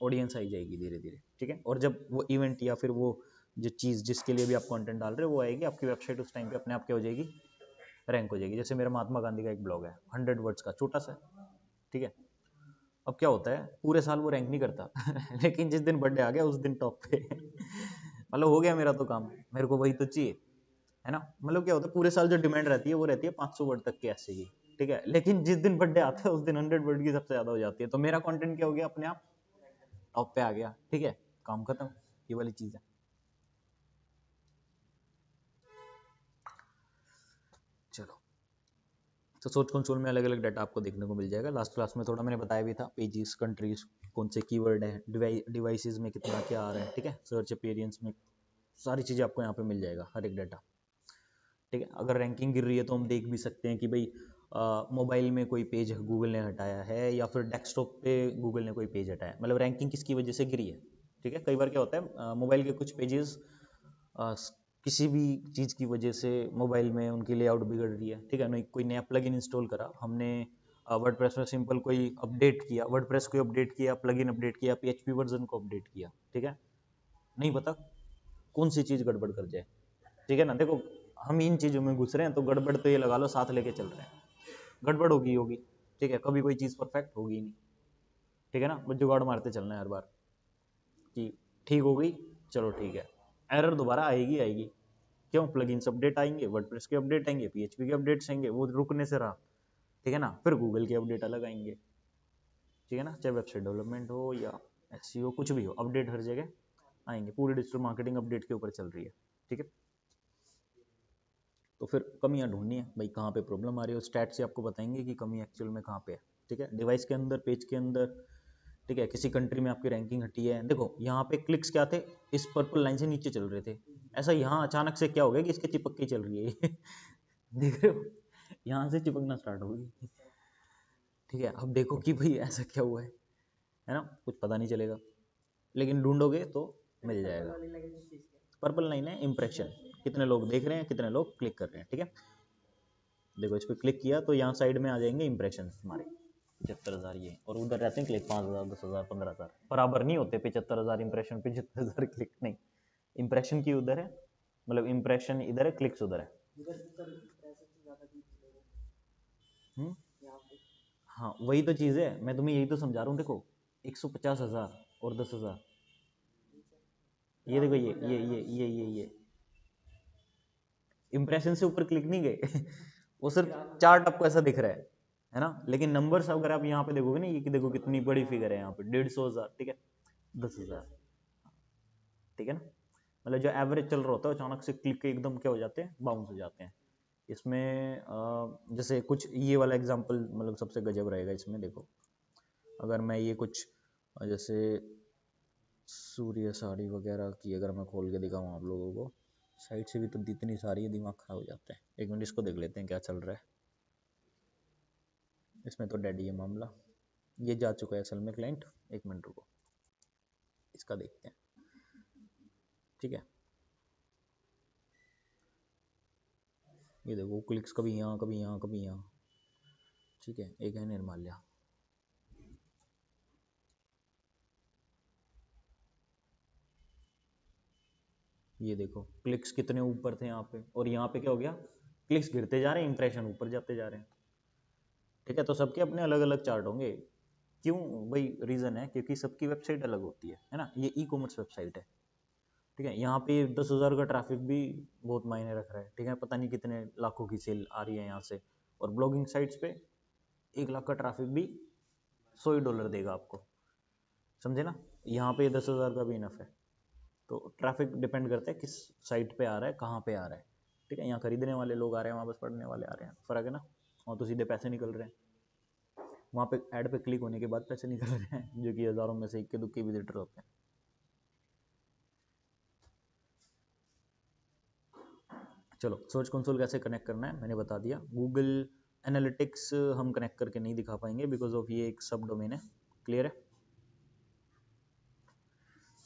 Speaker 1: ऑडियंस आई जाएगी धीरे धीरे, ठीक है। और जब वो इवेंट या फिर वो जो चीज़ जिसके लिए भी आप कंटेंट डाल रहे हो वो आएगी, आपकी वेबसाइट उस टाइम पे अपने आप क्या हो जाएगी, रैंक हो जाएगी। जैसे मेरा महात्मा गांधी का एक ब्लॉग है 100 वर्ड्स का, छोटा सा, ठीक है। अब क्या होता है, पूरे साल वो रैंक नहीं करता लेकिन जिस दिन बर्थडे आ गया उस दिन टॉप पे मतलब हो गया मेरा तो काम, मेरे को वही तो चाहिए, है ना। मतलब क्या होता है, पूरे साल जो डिमांड रहती है वो रहती है 500 वर्ड तक के ऐसे की, ठीक है, लेकिन जिस दिन बर्थडे आता है उस दिन 100 वर्ड की सबसे ज्यादा हो जाती है, तो मेरा कंटेंट क्या हो गया, अपने आप टॉप पे आ गया, ठीक है, काम खत्म, ये वाली चीज है। चलो, तो सोच कंसोल में अलग अलग डाटा आपको देखने को मिल जाएगा। लास्ट क्लास में थोड़ा मैंने बताया भी था, पेजेस, कंट्रीज, कौन से कीवर्ड है, डिवाइसेस में कितना क्या आ रहा है, ठीक है, सर्च अपीयरेंस में सारी चीज़ें आपको यहाँ पे मिल जाएगा, हर एक डाटा, ठीक है। अगर रैंकिंग गिर रही है तो हम देख भी सकते हैं कि भाई मोबाइल में कोई पेज गूगल ने हटाया है या फिर डेस्कटॉप पे गूगल ने कोई पेज हटाया, मतलब रैंकिंग किसकी वजह से गिरी है, ठीक है। कई बार क्या होता है मोबाइल के कुछ पेजेस किसी भी चीज़ की वजह से मोबाइल में उनकी लेआउट बिगड़ रही है, ठीक है, नहीं कोई नया प्लगइन इंस्टॉल करा हमने, वर्डप्रेस में सिंपल कोई अपडेट किया, वर्डप्रेस को अपडेट किया, प्लगइन अपडेट किया, पीएचपी वर्जन को अपडेट किया, ठीक है, नहीं पता कौन सी चीज़ गड़बड़ कर जाए, ठीक है ना। देखो हम इन चीज़ों में घुस रहे हैं तो गड़बड़ तो ये लगा लो साथ लेके चल रहे हैं, गड़बड़ होगी होगी, ठीक है, कभी कोई चीज़ परफेक्ट होगी नहीं, ठीक है ना, बस जुगाड़ मारते चलना है हर बार कि ठीक हो गई, चलो ठीक है, एरर दोबारा आएगी आएगी, क्यों, प्लगइन्स अपडेट आएंगे, वर्डप्रेस के अपडेट आएंगे, पीएचपी के अपडेट्स आएंगे, वो रुकने से रहा, ठीक है ना, फिर गूगल के अपडेट अलग आएंगे, ठीक है ना, चाहे वेबसाइट डेवलपमेंट हो या एसईओ कुछ भी हो, अपडेट हर जगह आएंगे, पूरी डिजिटल मार्केटिंग अपडेट के ऊपर चल रही है, ठीक है। तो फिर कमियां ढूंढनी है भाई, कहाँ पे प्रॉब्लम आ रही है, स्टैट से आपको बताएंगे कि कमी एक्चुअल में कहाँ पे है, ठीक है, डिवाइस के अंदर, पेज के अंदर, ठीक है, किसी कंट्री में आपकी रैंकिंग हटी है, देखो यहाँ पे क्लिक्स क्या थे, इस पर्पल लाइन से नीचे चल रहे थे, ऐसा यहाँ अचानक से क्या हो गया कि इसके चिपक के चल रही है देख रहे हो, यहाँ से चिपकना स्टार्ट हो गई, ठीक है। अब देखो कि भाई ऐसा क्या हुआ है ना, कुछ पता नहीं चलेगा, लेकिन ढूंढोगे तो मिल जाएगा। पर्पल लाइन है इंप्रेशन, कितने लोग देख रहे हैं, कितने लोग क्लिक कर रहे हैं, ठीक है। देखो इस पर क्लिक किया तो यहाँ साइड में आ जाएंगे इंप्रेशन हमारे 75,000 ये, और उधर रहते हैं क्लिक 5,000, 10,000, 15,000, बराबर नहीं होते 75,000 इंप्रेशन, 75,000 क्लिक नहीं, इंप्रेशन की उधर है, मतलब इंप्रेशन इधर है, क्लिक्स उधर है। हम्म, हाँ वही तो चीज़ है, मैं तुम्हें यही तो समझा रहा हूँ, देखो 150,000 और 10,000, ये देखो ये इंप्रेशन से ऊपर क्लिक नहीं गए वो सिर्फ चार्ट आपको ऐसा दिख रहा है ना, लेकिन नंबर्स अगर आप यहाँ पे देखोगे ना, ये कि देखो कितनी बड़ी फिगर है यहाँ पे, 150,000, ठीक है, 10,000, ठीक है ना, मतलब जो एवरेज चल रहा होता है अचानक से क्लिक के एकदम क्या हो जाते हैं, बाउंस हो जाते हैं। इसमें जैसे कुछ ये वाला एग्जांपल मतलब सबसे गजब रहेगा इसमें, देखो अगर मैं ये कुछ जैसे सूर्य साड़ी वगैरह की अगर मैं खोल के दिखाऊँ आप लोगों को, साइड से भी तो इतनी सारी है, दिमाग खराब हो जाता है। एक मिनट इसको देख लेते हैं क्या चल रहा है। इसमें तो डेड ही है मामला, ये जा चुका है असल में क्लाइंट। एक मिनट रुको, इसका देखते हैं। ठीक है, ये देखो क्लिक्स कभी यहाँ कभी यहाँ कभी यहाँ। ठीक है, एक है निर्माल्या। ये देखो क्लिक्स कितने ऊपर थे यहाँ पे, और यहाँ पे क्या हो गया, क्लिक्स गिरते जा रहे हैं, इंप्रेशन ऊपर जाते जा रहे हैं। ठीक है, तो सबके अपने अलग अलग चार्ट होंगे। क्यों? वही रीज़न है, क्योंकि सबकी वेबसाइट अलग होती है ना। ये ई कॉमर्स वेबसाइट है। ठीक है, यहाँ पे 10,000 का ट्रैफिक भी बहुत मायने रख रहा है। ठीक है, पता नहीं कितने लाखों की सेल आ रही है यहाँ से। और ब्लॉगिंग साइट्स पे 1 लाख का ट्रैफिक भी $100 देगा आपको, समझे ना। यहाँ पे 10,000 का भी इनफ है। तो ट्रैफिक डिपेंड करता है किस साइट पे आ रहा है, कहाँ पे आ रहा है। ठीक है, यहाँ खरीदने वाले लोग आ रहे हैं, वहाँ बस पढ़ने वाले आ रहे हैं, फ़र्क है ना। वहाँ तो सीधे पैसे निकल रहे हैं, वहाँ पे ऐड पे क्लिक होने के बाद पैसे निकल रहे हैं, जो कि हज़ारों में से इक्के दुक्के विजिटर होते हैं। चलो, सर्च कंसोल कैसे कनेक्ट करना है मैंने बता दिया। गूगल एनालिटिक्स हम कनेक्ट करके नहीं दिखा पाएंगे बिकॉज ऑफ ये एक सब डोमेन है। क्लियर है?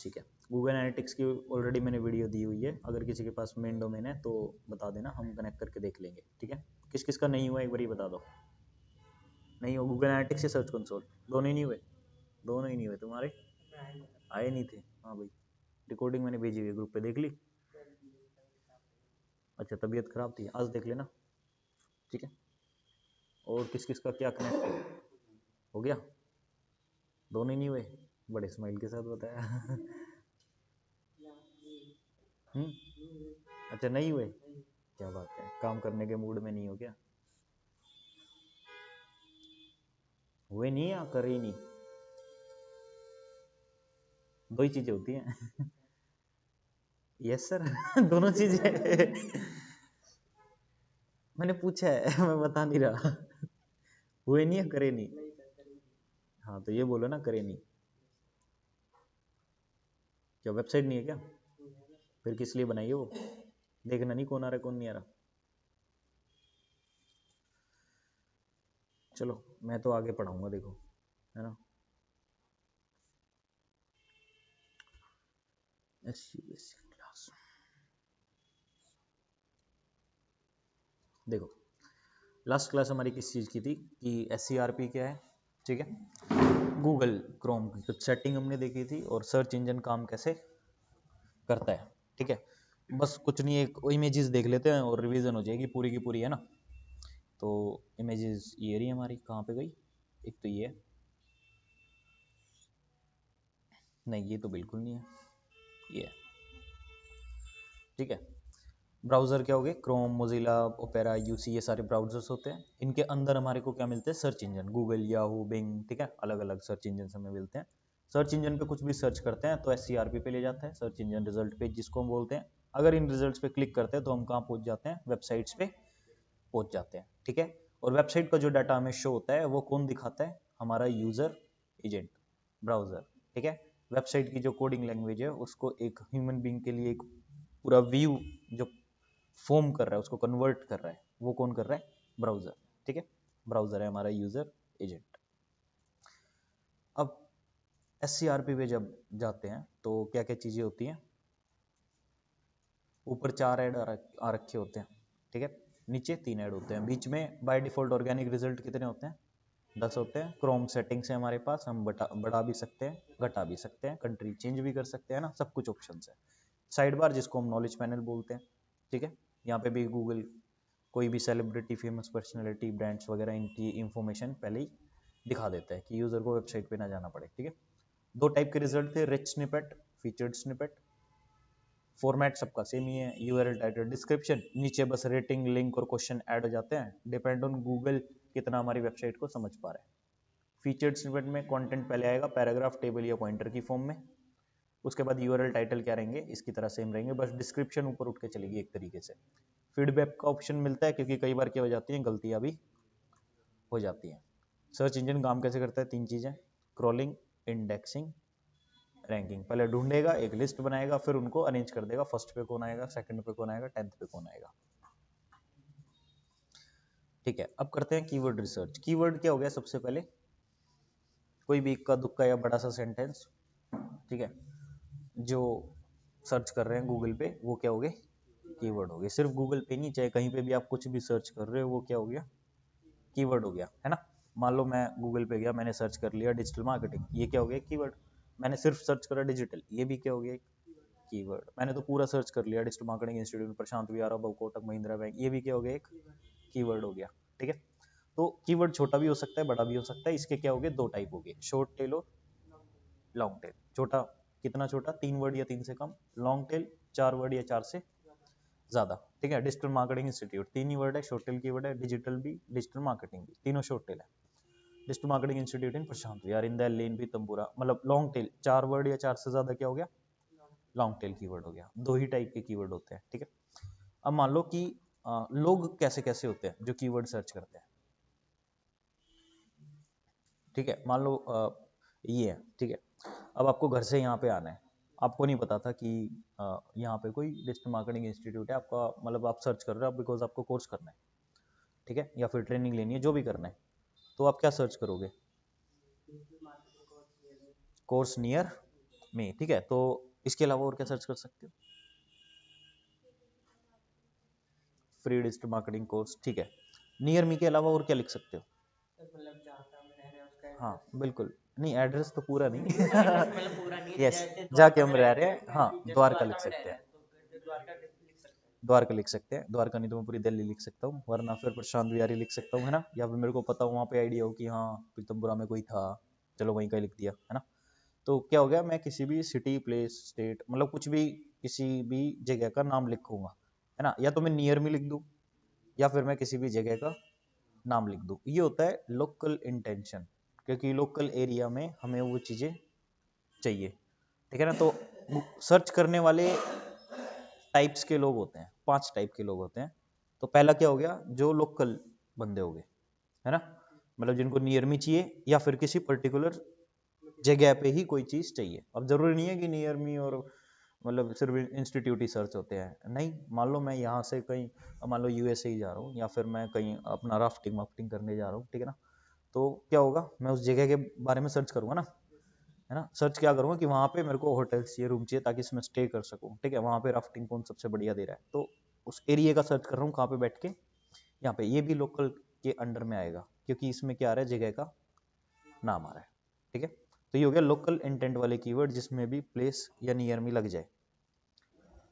Speaker 1: ठीक है, गूगल एनालिटिक्स की ऑलरेडी मैंने वीडियो दी हुई है, अगर किसी के पास मेन डोमेन है तो बता देना, हम कनेक्ट करके देख लेंगे। ठीक है, किस किस का नहीं हुआ एक बार ही बता दो। नहीं हो गूगल एनालिटिक्स या सर्च कंसोल, दोनों ही नहीं हुए? दोनों ही नहीं हुए तुम्हारे? आए नहीं थे? हाँ भाई, रिकॉर्डिंग मैंने भेजी हुई है ग्रुप पे, देख ली? अच्छा, तबीयत खराब थी, आज देख लेना। ठीक है, और किस किस का क्या कनेक्ट हो गया? दोनों ही नहीं हुए? बड़े स्माइल के साथ बताया। अच्छा, नहीं हुए? क्या बात है, काम करने के मूड में नहीं हो क्या? हुए नहीं या करे ही नहीं? दो ही चीजें होती हैं। Yes sir. दोनों चीजें। मैंने पूछा है, मैं बता नहीं रहा। हुए नहीं या करे नहीं? हाँ तो ये बोलो ना, करे नहीं। क्या वेबसाइट नहीं है क्या? फिर किस लिए बनाई है वो? देखना नहीं कौन आ रहा है कौन नहीं आ रहा। चलो, मैं तो आगे पढ़ाऊंगा, देखो, है ना। क्लास, देखो, लास्ट क्लास हमारी किस चीज़ की थी कि SCRP क्या है। ठीक है, गूगल क्रोम की कुछ सेटिंग हमने देखी थी, और सर्च इंजन काम कैसे करता है। ठीक है, बस कुछ नहीं, एक इमेजेस देख लेते हैं और रिवीजन हो जाएगी पूरी की पूरी, है ना। तो इमेजेस ये रही हमारी, कहाँ पे गई? एक तो ये, नहीं ये तो बिल्कुल नहीं है, ये। ठीक है, ब्राउज़र क्या हो गए? क्रोम, मोजिला, ओपेरा, यूसी, ये सारे ब्राउज़र्स होते हैं। इनके अंदर हमारे को क्या मिलते हैं? Search engine, Google, Yahoo, Bing. ठीक है, अलग अलग सर्च इंजन हमें मिलते हैं। सर्च इंजन पे कुछ भी सर्च करते हैं तो SCRP पे ले जाता है, सर्च इंजन रिजल्ट पेज जिसको हम बोलते हैं। अगर इन रिजल्ट्स पे क्लिक करते हैं तो हम कहाँ पहुंच जाते हैं? वेबसाइट्स पे पहुंच जाते हैं। ठीक है, और वेबसाइट का जो डाटा हमें शो होता है वो कौन दिखाता है? हमारा यूजर एजेंट, ब्राउजर। ठीक है, वेबसाइट की जो कोडिंग लैंग्वेज है उसको एक ह्यूमन बीइंग के लिए एक पूरा व्यू जो फॉर्म कर रहा है, उसको कन्वर्ट कर रहा है, वो कौन कर रहा है? ब्राउजर। ठीक है, ब्राउजर है हमारा यूजर एजेंट। अब SCRP पे जब जाते हैं तो क्या क्या चीजें होती हैं? ऊपर 4 ऐड आ रखे होते हैं। ठीक है, नीचे 3 ऐड होते हैं, बीच में बाय डिफॉल्ट ऑर्गेनिक रिजल्ट कितने होते हैं? 10 होते हैं। क्रोम सेटिंग्स है हमारे पास, हम बढ़ा भी सकते हैं, घटा भी सकते हैं, कंट्री चेंज भी कर सकते हैं ना, सब कुछ ऑप्शन है। साइड बार जिसको हम नॉलेज पैनल बोलते हैं। ठीक है, यहाँ पे भी गूगल कोई भी सेलिब्रिटी, फेमस पर्सनैलिटी, ब्रांड्स वगैरह, इनकी इंफॉर्मेशन पहले ही दिखा देता है कि यूजर को वेबसाइट पे ना जाना पड़े। ठीक है, 2 टाइप के रिजल्ट थे, rich snippet, featured snippet. Format सबका सेम ही है, URL, टाइटल, डिस्क्रिप्शन, नीचे बस रेटिंग, लिंक और क्वेश्चन ऐड हो जाते हैं, डिपेंड ऑन गूगल कितना हमारी वेबसाइट को समझ पा रहा है। फीचर्ड स्निपेट में कंटेंट पहले आएगा पैराग्राफ, टेबल या पॉइंटर की फॉर्म में। उसके बाद URL, टाइटल क्या रहेंगे? इसकी तरह सेम रहेंगे, बस डिस्क्रिप्शन ऊपर उठ के चलेगी एक तरीके से। फीडबैक का ऑप्शन मिलता है क्योंकि कई बार क्या हो जाती है, गलतियां भी हो जाती हैं। सर्च इंजन काम कैसे करता है? 3 चीजें, क्रॉलिंग, इंडेक्सिंग, रैंकिंग पहले ढूंढेगा, एक लिस्ट बनाएगा, फिर उनको अरेंज कर देगा, फर्स्ट पे कौन आएगा, सेकंड पे कौन आएगा, 10th पे कौन आएगा। ठीक है, अब करते हैं कीवर्ड रिसर्च। कीवर्ड क्या हो गया? सबसे पहले कोई भी इक्का दुक्का या बड़ा सा सेंटेंस, ठीक है, जो सर्च कर रहे हैं गूगल पे, वो क्या हो गए? कीवर्ड हो गए। सिर्फ गूगल पे नहीं, चाहे कहीं पे भी आप कुछ भी सर्च कर रहे हो, वो क्या हो गया? कीवर्ड हो गया, है ना। मान लो मैं गूगल पे गया, मैंने सर्च कर लिया डिजिटल मार्केटिंग, ये क्या हो गया? कीवर्ड। मैंने सिर्फ सर्च करा डिजिटल, ये भी क्या हो गया? कीवर्ड। मैंने तो पूरा सर्च कर लिया डिजिटल मार्केटिंग इंस्टीट्यूट, प्रशांत विहारा, कोटक महिंद्रा बैंक, ये भी क्या हो गया? एक कीवर्ड हो गया। ठीक है, तो कीवर्ड छोटा भी हो सकता है, बड़ा भी हो सकता है। इसके क्या हो गए? दो टाइप हो गए, शॉर्ट टेल और लॉन्ग टेल। छोटा कितना छोटा? 3 वर्ड या 3 से कम। लॉन्ग टेल 4 वर्ड या 4 से ज्यादा। ठीक है, डिजिटल मार्केटिंग इंस्टीट्यूट 3 ही वर्ड है, शॉर्ट टेल कीवर्ड है, डिजिटल भी, डिजिटल मार्केटिंग भी, तीनों शॉर्ट टेल है। Digital marketing institute in Prashant Vihar, in that lane भी तंबूरा, मतलब लॉन्ग टेल 4 वर्ड या 4 से ज्यादा क्या हो गया? लॉन्ग टेल कीवर्ड हो गया। दो ही टाइप के कीवर्ड होते हैं। ठीक है, अब मान लो कि लोग कैसे कैसे होते हैं जो कीवर्ड सर्च करते हैं। ठीक है, मान लो ये है। ठीक है, अब आपको घर से यहाँ पे आना है, आपको नहीं पता था कि यहाँ पे कोई डिजिटल मार्केटिंग इंस्टीट्यूट है, आपका मतलब आप सर्च कर रहे हो बिकॉज आपको कोर्स करना है। ठीक है, या फिर ट्रेनिंग लेनी है, जो भी करना है, तो आप क्या सर्च करोगे? कोर्स नियर में। ठीक है, तो इसके अलावा और क्या सर्च कर सकते हो? Free digital marketing course. ठीक है, नियर मी के अलावा और क्या लिख सकते हो? हाँ बिल्कुल, नहीं एड्रेस तो पूरा नहीं यस, जाके हम रह रहे हैं, हाँ द्वारका लिख सकते हैं, द्वारका लिख सकते हैं। द्वारका नहीं तो मैं पूरी दिल्ली लिख सकता हूँ, वरना फिर प्रशांत विहारी लिख सकता हूँ, है ना। या फिर मेरे को पता हो वहाँ पे आइडिया हो कि हाँ पीतमपुरा में कोई था, चलो वहीं का लिख दिया, है ना। तो क्या हो गया? मैं किसी भी सिटी, प्लेस, स्टेट, मतलब कुछ भी, किसी भी जगह का नाम लिखूंगा, है ना। या तो मैं नियर में लिख दूँ, या फिर मैं किसी भी जगह का नाम लिख दूँ। ये होता है लोकल इंटेंशन, क्योंकि लोकल एरिया में हमें वो चीज़ें चाहिए। ठीक है ना, तो सर्च करने वाले टाइप्स के लोग होते हैं, 5 टाइप के लोग होते हैं। तो पहला क्या हो गया? जो लोकल बंदे हो गए, है ना, मतलब जिनको नियर मी चाहिए, या फिर किसी पर्टिकुलर जगह पे ही कोई चीज चाहिए। अब जरूरी नहीं है कि नियर मी और मतलब सिर्फ इंस्टीट्यूट ही सर्च होते हैं, नहीं। मान लो मैं यहाँ से कहीं, मान लो यूएसए ही जा रहा हूँ, या फिर मैं कहीं अपना राफ्टिंग वाफ्टिंग करने जा रहा हूँ, ठीक है ना। तो क्या होगा? मैं उस जगह के बारे में सर्च करूंगा ना, है ना। सर्च क्या करूंगा कि वहाँ पे मेरे को होटल चाहिए, रूम चाहिए, ताकि इसमें स्टे कर सकूं। ठीक है, वहाँ पे राफ्टिंग कौन सबसे बढ़िया दे रहा है, तो उस एरिया का सर्च कर रहा हूँ, कहाँ पे बैठ के, यहाँ पे। ये भी लोकल के अंडर में आएगा, क्योंकि इसमें क्या आ रहा है? जगह का नाम आ रहा है। ठीक है, तो ये हो गया लोकल इंटेंट वाले कीवर्ड, जिसमें भी प्लेस या नियर में लग जाए।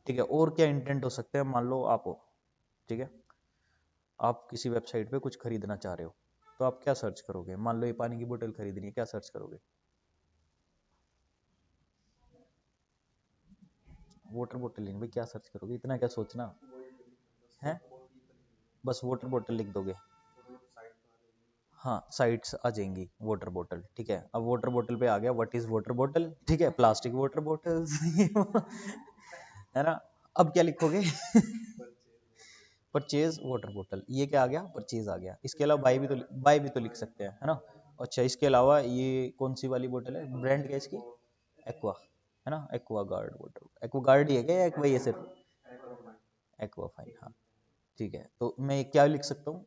Speaker 1: ठीक है, और क्या इंटेंट हो सकते हैं? मान लो आप हो, ठीक है, आप किसी वेबसाइट पे कुछ खरीदना चाह रहे हो, तो आप क्या सर्च करोगे? मान लो ये पानी की बोतल खरीदनी है, क्या सर्च करोगे? वाटर बोतल लेनी, भाई क्या सर्च करोगे? इतना क्या सोचना है, बस वाटर बोतल लिख दोगे। हाँ, साइट्स आ जाएंगी वाटर बोतल। ठीक है, अब वाटर बोतल पे आ गया, व्हाट इज वाटर बोतल। ठीक है, प्लास्टिक वाटर बोतल्स है ना। अब क्या लिखोगे? परचेज वाटर बोतल, ये क्या आ गया? परचेज आ गया। इसके अलावा बाय भी तो लिख सकते हैं, है ना। अच्छा, इसके अलावा ये कौन सी वाली बोतल है, ब्रांड क्या है इसकी? एक्वा, है ना, Aquaguard water, Aquaguard ही है क्या, एक्वा ही है सिर्फ? एक्वा फाइन, हाँ। ठीक है, तो मैं क्या लिख सकता हूँ?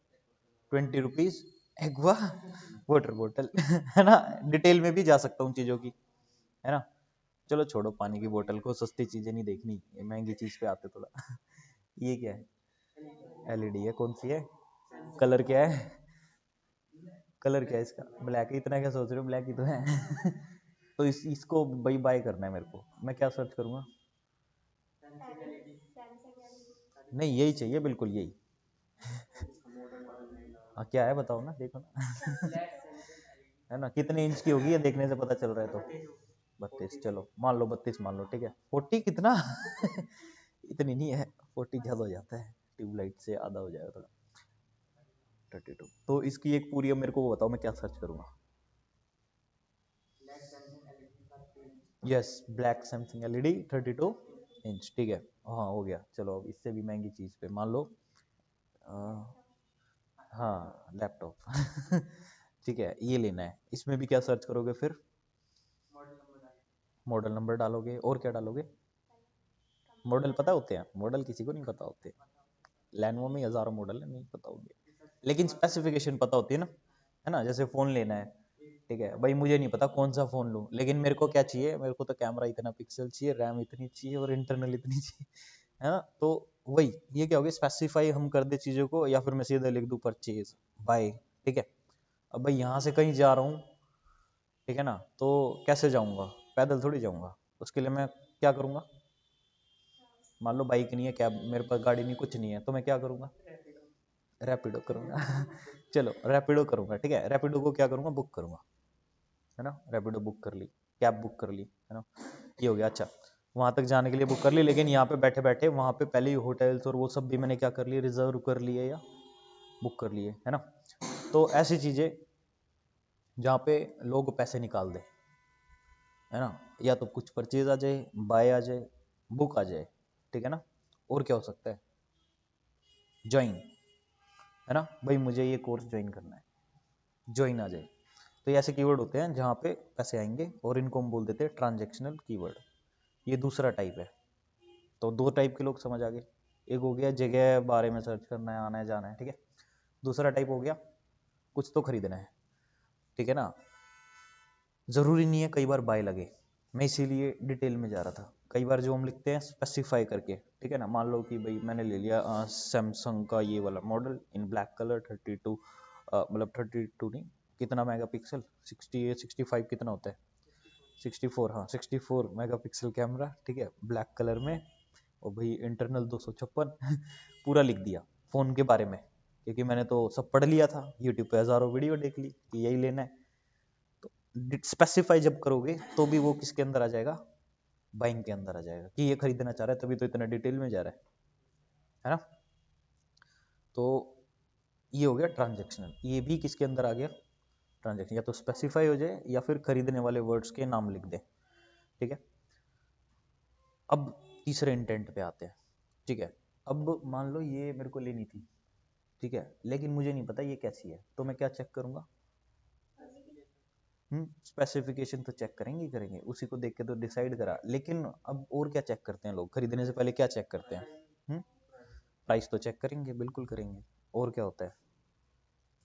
Speaker 1: 20 रुपीज एक्वा वाटर बोतल है ना। डिटेल में भी जा सकता हूँ चीजों की, है ना। चलो छोड़ो पानी की बोतल को, सस्ती चीजें नहीं देखनी, ये महंगी चीज पे आते थोड़ा ये क्या है? एलईडी है, कौन सी है? कलर क्या है? कलर क्या है इसका? ब्लैक है। इतना क्या सोच रहे हो, ब्लैक ही तो है तो इसको भाई बाय करना है मेरे को, मैं क्या सर्च करूंगा? नहीं, यही चाहिए, बिल्कुल यही। हाँ, क्या है बताओ ना, देखो ना है ना, कितने इंच की होगी ये देखने से पता चल रहा है तो। 32, चलो मान लो 32 मान लो, ठीक है। 40 कितना इतनी नहीं है, 40 ज्यादा हो जाता है, ट्यूबलाइट से आधा हो जाएगा थोड़ा। 32, तो इसकी एक पूरी, अब मेरे को वो बताओ, मैं क्या सर्च करूंगा? Yes, black Samsung LED 32 inch. ठीक है, हाँ हो गया। चलो अब इससे भी महंगी चीज पे मान लो, अ, हाँ लैपटॉप ठीक है, ये लेना है। इसमें भी क्या सर्च करोगे फिर? मॉडल नंबर डालोगे, और क्या डालोगे? मॉडल पता होते हैं? मॉडल किसी को नहीं पता होते, लैनोवो में हजारों मॉडल है, नहीं पता होंगे, लेकिन स्पेसिफिकेशन पता होती है ना? जैसे फोन लेना है, ठीक है भाई, मुझे नहीं पता कौन सा फोन लूं, लेकिन मेरे को क्या चाहिए? मेरे को तो कैमरा इतना पिक्सल चाहिए, रैम इतनी चाहिए और इंटरनल इतनी चाहिए, है ना? तो वही, ये क्या हो गया, स्पेसिफाई हम कर दे चीजों को, या फिर मैं सीधा लिख दूं परचेज बाय, ठीक है? अब भाई यहाँ से कहीं जा रहा हूँ, ठीक है ना, तो कैसे जाऊंगा? पैदल थोड़ी जाऊंगा, उसके लिए मैं क्या करूंगा? मान लो बाइक नहीं है, कैब, मेरे पास गाड़ी नहीं, कुछ नहीं है, तो मैं क्या करूंगा? रैपिडो करूंगा चलो रैपिडो करूंगा, ठीक है, रैपिडो को क्या करूंगा? बुक करूंगा, है ना? रैपिडो बुक कर ली, कैब बुक कर ली, है ना? ये हो गया। अच्छा, वहां तक जाने के लिए बुक कर ली, लेकिन यहाँ पे बैठे बैठे वहां पे पहले ही होटल्स और वो सब भी मैंने क्या कर लिए? रिजर्व कर लिए या बुक कर लिए, है ना? तो ऐसी चीजें जहाँ पे लोग पैसे निकाल दे, है ना? या तो कुछ परचेज आ जाए, बाय आ जाए, बुक आ जाए, ठीक है ना? और क्या हो सकता है? ज्वाइन, है ना भाई, मुझे ये कोर्स ज्वाइन करना है, ज्वाइन आ जाए। तो ये ऐसे कीवर्ड होते हैं जहाँ पे पैसे आएंगे, और इनको हम बोल देते हैं ट्रांजैक्शनल कीवर्ड। ये दूसरा टाइप है। तो दो टाइप के लोग समझ आ गए। एक हो गया जगह बारे में सर्च करना है, आना है जाना है, ठीक है। दूसरा टाइप हो गया कुछ तो खरीदना है, ठीक है ना। जरूरी नहीं है कई बार बाय लगे, मैं इसीलिए डिटेल में जा रहा था। कई बार जो हम लिखते हैं स्पेसिफाई करके, ठीक है ना। मान लो कि भाई मैंने ले लिया सैमसंग का ये वाला मॉडल इन ब्लैक कलर 32, मतलब 32 नहीं, कितना मेगापिक्सल, 68 65 कितना होता है, 64, हाँ 64 मेगापिक्सल कैमरा, ठीक है, ब्लैक कलर में, और भाई इंटरनल 256 पूरा लिख दिया फ़ोन के बारे में, क्योंकि मैंने तो सब पढ़ लिया था, यूट्यूब पे हज़ारों वीडियो देख ली कि यही लेना है। तो स्पेसिफाई जब करोगे तो भी वो किसके अंदर आ जाएगा? बाइंग के अंदर आ जाएगा, कि ये खरीदना चाह रहा है, तभी तो इतना डिटेल में जा रहा है ना। तो ये हो गया ट्रांजेक्शनल, ये भी किसके अंदर आ गया? ट्रांजेक्शन, या तो स्पेसिफाई हो जाए या फिर खरीदने वाले वर्ड्स के नाम लिख दे, ठीक है। अब तीसरे इंटेंट पे आते हैं, ठीक है। अब मान लो ये मेरे को लेनी थी, ठीक है, लेकिन मुझे नहीं पता ये कैसी है, तो मैं क्या चेक करूंगा? स्पेसिफिकेशन तो चेक करेंगे ही करेंगे, उसी को देख के तो डिसाइड करा, लेकिन अब और क्या चेक करते हैं लोग खरीदने से पहले? क्या चेक करते हैं? प्राइस तो चेक करेंगे, बिल्कुल करेंगे। और क्या होता है?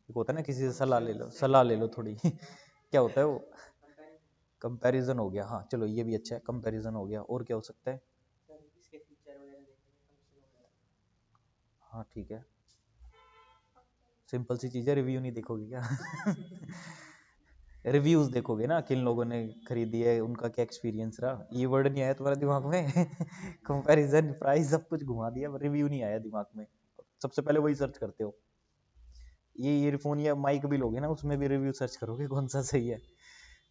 Speaker 1: एक होता है ना, किसी से सलाह ले लो, सलाह ले लो थोड़ी क्या होता है वो? कंपैरिजन हो गया, हाँ चलो ये भी अच्छा है, कंपैरिजन हो गया। और क्या हो सकता है? हाँ ठीक है, सिंपल सी चीज़ है, रिव्यू नहीं देखोगे क्या रिव्यूज देखोगे ना, किन लोगों ने खरीदी है, उनका क्या एक्सपीरियंस रहा। ये वर्ड नहीं आया तुम्हारे दिमाग में कंपैरिजन, प्राइस, सब कुछ घुमा दिया, रिव्यू नहीं आया दिमाग में। सबसे पहले वही सर्च करते हो। ये ईयरफोन या माइक भी लोगे ना, उसमें भी रिव्यू सर्च करोगे कौन सा सही है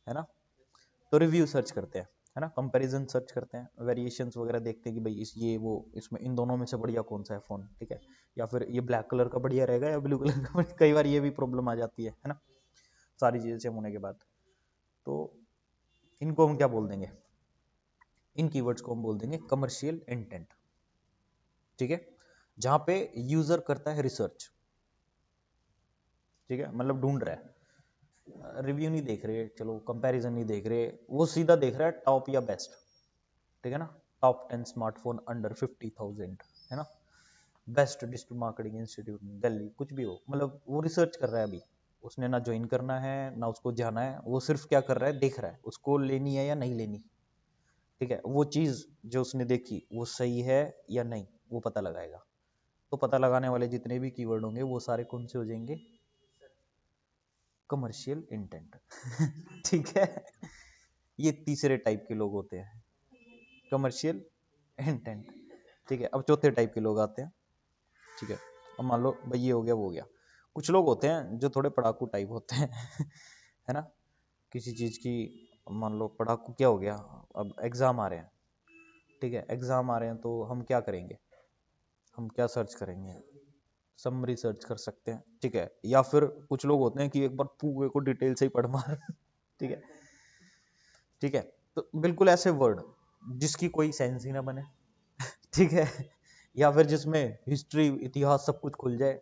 Speaker 1: ना। तो रिव्यू सर्च करते हैं, है ना, कंपैरिजन सर्च करते हैं, वेरिएशंस वगैरह देखते हैं कि भाई इस ये वो इसमें इन दोनों में से बढ़िया कौन सा है फ़ोन, ठीक है। या फिर ये ब्लैक कलर का बढ़िया रहेगा या ब्लू कलर का कई बार ये भी प्रॉब्लम आ जाती है ना, सारी चीज़ें सेम होने के बाद। तो इनको हम क्या बोल देंगे? इन कीवर्ड्स को हम बोल देंगे कमर्शियल इंटेंट, ठीक है। जहां पे यूजर करता है रिसर्च, ठीक है, मतलब ढूंढ रहा है, रिव्यू नहीं देख रहे, चलो कंपैरिजन नहीं देख रहे, वो सीधा देख रहा है टॉप या बेस्ट, ठीक है ना। टॉप 10 स्मार्टफोन अंडर 50,000, है ना, best digital marketing institute Delhi, कुछ भी हो, मतलब वो रिसर्च कर रहा है। अभी उसने ना ज्वाइन करना है ना उसको जाना है, वो सिर्फ क्या कर रहा है? देख रहा है उसको लेनी है या नहीं लेनी, ठीक है। वो चीज जो उसने देखी वो सही है या नहीं, वो पता लगाएगा। तो पता लगाने वाले जितने भी कीवर्ड होंगे वो सारे कौन से हो जाएंगे? कमर्शियल इंटेंट ठीक है। ये तीसरे टाइप के लोग होते हैं, कमर्शियल इंटेंट, ठीक है। अब चौथे टाइप के लोग आते हैं, ठीक है। अब मान लो भाई ये हो गया वो हो गया। कुछ लोग होते हैं जो थोड़े पढ़ाकू टाइप होते हैं है ना, किसी चीज की, मान लो पढ़ाकू क्या हो गया, अब एग्जाम आ रहे हैं, ठीक है, एग्जाम आ रहे हैं, तो हम क्या करेंगे? हम क्या सर्च करेंगे? समरी सर्च कर सकते हैं, ठीक है। या फिर कुछ लोग होते हैं कि एक बार पूरे को डिटेल से ही पढ़ मार ठीक है, ठीक है। तो बिल्कुल ऐसे वर्ड जिसकी कोई सेंस ही ना बने ठीक है, या फिर जिसमें हिस्ट्री इतिहास सब कुछ खुल जाए,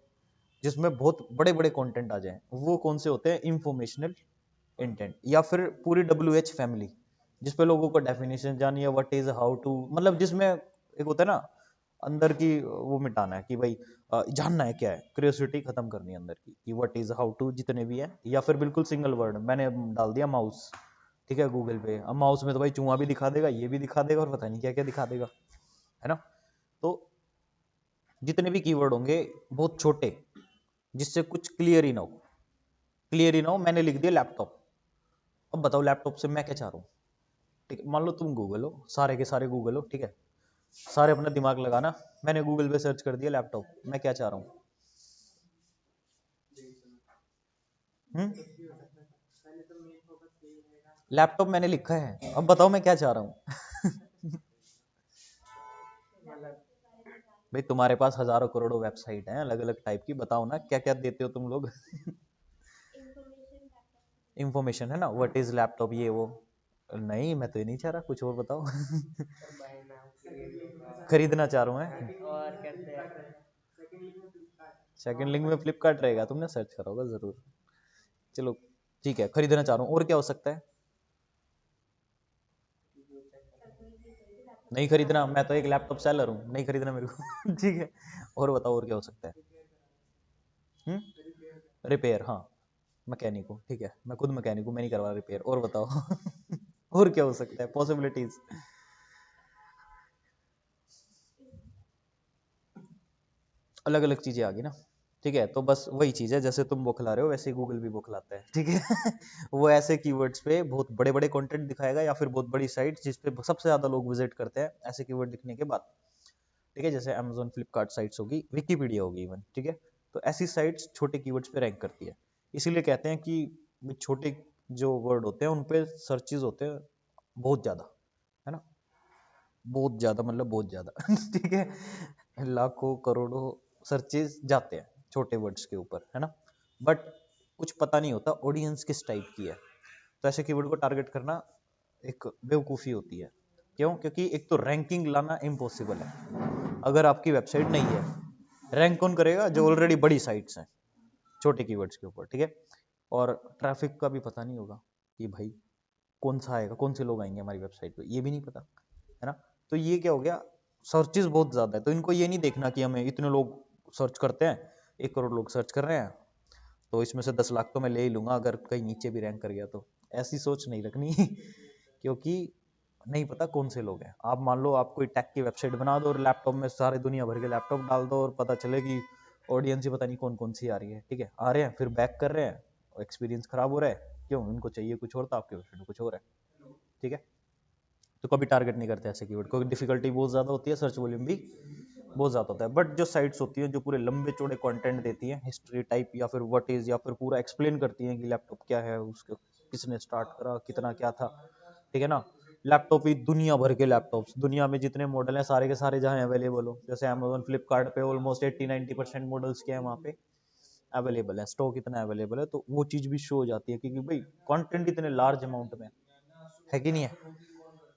Speaker 1: जिसमें बहुत बड़े बड़े कंटेंट आ जाए, वो कौन से होते हैं? Informational intent. या फिर पूरी WH फैमिली, जिसपे लोगों को डेफिनेशन जानी है, व्हाट इज, हाउ टू, मतलब जिसमें एक होता है ना अंदर की वो मिटाना है कि भाई जानना है क्या है, क्यूरियोसिटी खत्म करनी है अंदर की कि व्हाट इज, हाउ टू, जितने भी है, या फिर बिल्कुल सिंगल वर्ड मैंने डाल दिया माउस, ठीक है, गूगल पे। अब माउस में तो भाई चूहा भी दिखा देगा, ये भी दिखा देगा, और पता नहीं क्या क्या दिखा देगा, है ना। तो जितने भी कीवर्ड होंगे बहुत छोटे, जिससे कुछ क्लियर ही ना हो, क्लियर ही ना हो। मैंने लिख दिया लैपटॉप, अब बताओ लैपटॉप से मैं क्या चाह रहा हूँ, ठीक है। मान लो तुम गूगल हो, सारे के सारे गूगल हो, ठीक है, सारे अपना दिमाग लगाना। मैंने गूगल पे सर्च कर दिया लैपटॉप, मैं क्या चाह रहा हूँ, लैपटॉप मैंने लिखा है, अब बताओ मैं क्या चाह रहा हूँ। भाई तुम्हारे पास हजारों करोड़ों वेबसाइट हैं अलग अलग टाइप की, बताओ ना क्या क्या देते हो तुम लोग। इंफॉर्मेशन है ना, व्हाट इज लैपटॉप, ये वो। नहीं मैं तो ये नहीं चाह रहा, कुछ और बताओ। खरीदना चाह रहा हूँ मैं, सेकंड लिंक में फ्लिपकार्ट रहेगा, तुमने सर्च करा होगा जरूर। चलो ठीक है, खरीदना चाह रहा हूँ, और क्या हो सकता है। नहीं खरीदना, मैं तो एक लैपटॉप सेलर हूँ, नहीं खरीदना मेरे को। ठीक है, और बताओ और क्या हो सकता है। रिपेयर, हाँ, मैकेनिक हूँ, ठीक है, मैं खुद मैकेनिक हूँ, मैं नहीं करवा रिपेयर, और बताओ। और क्या हो सकता है पॉसिबिलिटीज। अलग अलग चीजें आ गई ना, ठीक है। तो बस वही चीज है, जैसे तुम बौखला रहे हो वैसे गूगल भी बौखलाता है, ठीक है। वो ऐसे कीवर्ड्स पे बहुत बड़े बड़े कंटेंट दिखाएगा, या फिर बहुत बड़ी साइट जिस पे सबसे ज्यादा लोग विजिट करते हैं ऐसे कीवर्ड दिखने के बाद, ठीक है। जैसे अमेजोन फ्लिपकार्ट साइट्स होगी, विकीपीडिया होगी इवन, ठीक है। तो ऐसी साइट्स छोटे कीवर्ड्स पे रैंक करती है। इसीलिए कहते हैं कि छोटे जो वर्ड होते हैं उन पे सर्चेज होते हैं बहुत ज्यादा, है ना, बहुत ज्यादा, मतलब बहुत ज्यादा। ठीक है, लाखों करोड़ों सर्चेज जाते हैं छोटे वर्ड्स के ऊपर, है ना। बट कुछ पता नहीं होता ऑडियंस किस टाइप की है, तो ऐसे कीवर्ड को टारगेट करना एक बेवकूफ़ी होती है। क्यों? क्योंकि एक तो रैंकिंग लाना इम्पॉसिबल है अगर आपकी वेबसाइट नहीं है। रैंक कौन करेगा? जो ऑलरेडी बड़ी साइट्स हैं छोटे कीवर्ड्स के ऊपर, ठीक है। और ट्रैफिक का भी पता नहीं होगा कि भाई कौन सा आएगा, कौन से लोग आएंगे हमारी वेबसाइट पे, ये भी नहीं पता, है ना। तो ये क्या हो गया, सर्चेस बहुत ज्यादा है, तो इनको ये नहीं देखना कि हमें इतने लोग सर्च करते हैं, 1 करोड़ लोग सर्च कर रहे हैं, तो इसमें से 10 लाख तो मैं ले ही लूंगा अगर कहीं नीचे भी रैंक कर गया तो। ऐसी सोच नहीं रखनी। क्योंकि नहीं पता कौन से लोग हैं। आप मान लो आप कोई टेक की वेबसाइट बना दो और लैपटॉप में सारे दुनिया भर के लैपटॉप डाल दो और पता चले कि ऑडियंस ही पता नहीं कौन कौन सी आ रही है, ठीक है, आ रहे हैं फिर बैक कर रहे हैं, एक्सपीरियंस खराब हो रहा है, क्यों? उनको चाहिए कुछ और, तो आपके वेबसाइट में कुछ और है, ठीक है। तो कभी टारगेट नहीं करते ऐसे कीवर्ड, क्योंकि डिफिकल्टी बहुत ज़्यादा होती है, सर्च वॉल्यूम भी बहुत ज़्यादा होता है। बट जो साइट्स होती हैं जो पूरे लंबे चौड़े कंटेंट देती हैं, हिस्ट्री टाइप या फिर व्हाट इज, या फिर पूरा एक्सप्लेन करती हैं कि लैपटॉप क्या है, उसको किसने स्टार्ट करा, कितना क्या था, ठीक है ना। लैपटॉप ही दुनिया भर के लैपटॉप्स, दुनिया में जितने मॉडल हैं सारे के सारे जहाँ अवेलेबल हो, जैसे अमेजोन फ्लिपकार्ट पे ऑलमोस्ट 80-90% मॉडल्स के हैं वहाँ पे अवेलेबल है, स्टॉक इतना अवेलेबल है, तो वो चीज़ भी शो हो जाती है क्योंकि भाई कंटेंट इतने लार्ज अमाउंट में है कि नहीं है।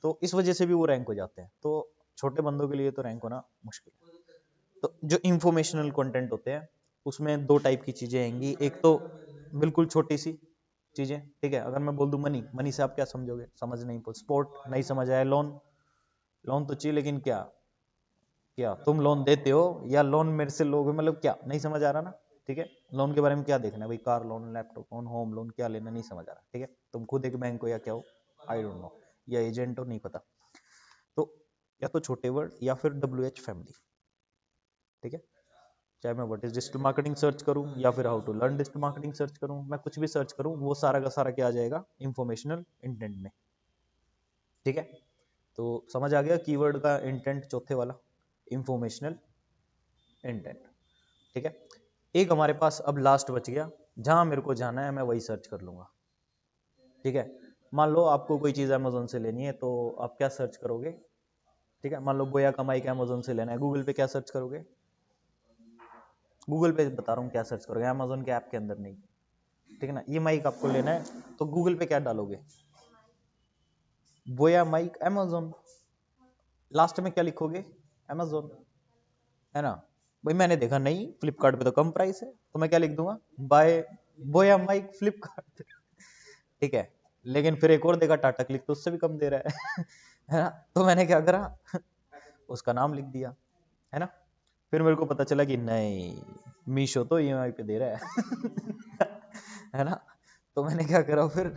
Speaker 1: तो इस वजह से भी वो रैंक हो जाते हैं। तो छोटे बंदों के लिए तो रैंक होना मुश्किल है। तो जो इंफॉर्मेशनल कंटेंट होते हैं उसमें दो टाइप की चीजें आएंगी। एक तो बिल्कुल छोटी सी चीजें, ठीक है। अगर मैं बोल दूं मनी, मनी से आप क्या समझोगे? समझ नहीं, स्पोर्ट नहीं समझ आया, लोन, लोन तो चाहिए लेकिन क्या, क्या तुम लोन देते हो या लोन मेरे से लोगे, मतलब क्या, नहीं समझ आ रहा ना, ठीक है। लोन के बारे में क्या देखना है भाई, car loan, laptop loan, home loan, क्या लेना, नहीं समझ आ रहा, ठीक है। तुम खुद एक बैंक हो या क्या हो, आई डोंट नो, या एजेंट हो, नहीं पता। तो या तो छोटे वर्ड या फिर WH फैमिली, ठीक है। चाहे मैं what is digital marketing search करूं या फिर how to learn digital marketing search करूं, मैं कुछ भी सर्च करूं, वो सारा का सारा क्या आ जाएगा, इंफॉर्मेशनल इंटेंट में, ठीक है। तो समझ आ गया कीवर्ड का इंटेंट, चौथे वाला इंफॉर्मेशनल इंटेंट, ठीक है। एक हमारे पास अब लास्ट बच गया, जहां मेरे को जाना है मैं वही सर्च कर लूंगा, ठीक है। मान लो आपको कोई चीज अमेजोन से लेनी है, तो आप क्या सर्च करोगे, ठीक है। मान लो बोया का माइक अमेजोन से लेना है, गूगल पे क्या सर्च करोगे? गूगल पे बता रहा हूँ क्या सर्च करोगे, अमेजोन के ऐप के अंदर नहीं, ठीक है ना। ये माइक आपको लेना है तो गूगल पे क्या डालोगे? बोया माइक अमेजोन, लास्ट में क्या लिखोगे? अमेजोन, है ना। भाई मैंने देखा नहीं फ्लिपकार्ट पे तो कम प्राइस है, तो मैं क्या लिख दूंगा, बाय बोया माइक फ्लिपकार्ट। ठीक है, लेकिन फिर एक और देखा टाटा क्लिक तो उससे भी कम दे रहा है है ना। तो मैंने क्या करा उसका नाम लिख दिया, है ना। फिर मेरे को पता चला कि नहीं, मीशो तो ईएमआई पे दे रहा है है ना। तो मैंने क्या करा फिर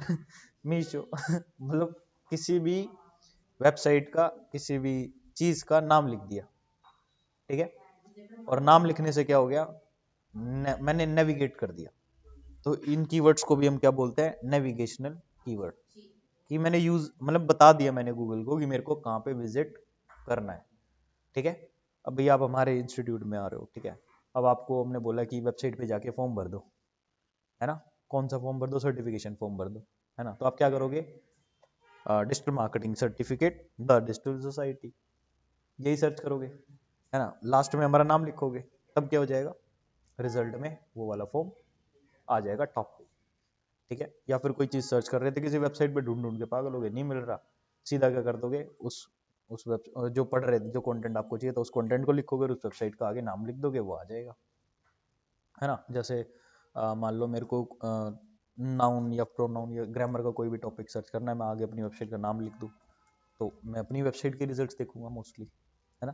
Speaker 1: मीशो मतलब किसी भी वेबसाइट का किसी भी चीज का नाम लिख दिया, ठीक है। और नाम लिखने से क्या हो गया, मैंने नेविगेट कर दिया। तो इन कीवर्ड्स को भी हम क्या बोलते हैं, नेविगेशनल कीवर्ड। कि मैंने यूज मतलब बता दिया मैंने गूगल को कि मेरे को कहाँ पे विजिट करना है, ठीक है। अब भैया आप हमारे इंस्टीट्यूट में आ रहे हो, ठीक है। अब आपको हमने बोला कि वेबसाइट पे जाके फॉर्म भर दो, है ना। कौन सा फॉर्म भर दो, सर्टिफिकेशन फॉर्म भर दो, है ना। तो आप क्या करोगे, digital marketing certificate the digital society, यही सर्च करोगे, है ना। लास्ट में हमारा नाम लिखोगे, तब क्या हो जाएगा, रिजल्ट में वो वाला फॉर्म आ जाएगा टॉप पे, ठीक है। या फिर कोई चीज सर्च कर रहे थे किसी वेबसाइट पे, ढूंढ ढूंढ के पागल हो गए, नहीं मिल रहा, सीधा क्या कर दोगे, उस वेब जो पढ़ रहे थे, जो कंटेंट आपको चाहिए था उस कंटेंट को लिखोगे और उस वेबसाइट का आगे नाम लिख दोगे, वो आ जाएगा, है ना। जैसे मान लो मेरे को नाउन या प्रोनाउन या ग्रामर का कोई भी टॉपिक सर्च करना है, मैं आगे अपनी वेबसाइट का नाम लिख दूँ तो मैं अपनी वेबसाइट के रिजल्ट्स देखूंगा मोस्टली, है ना।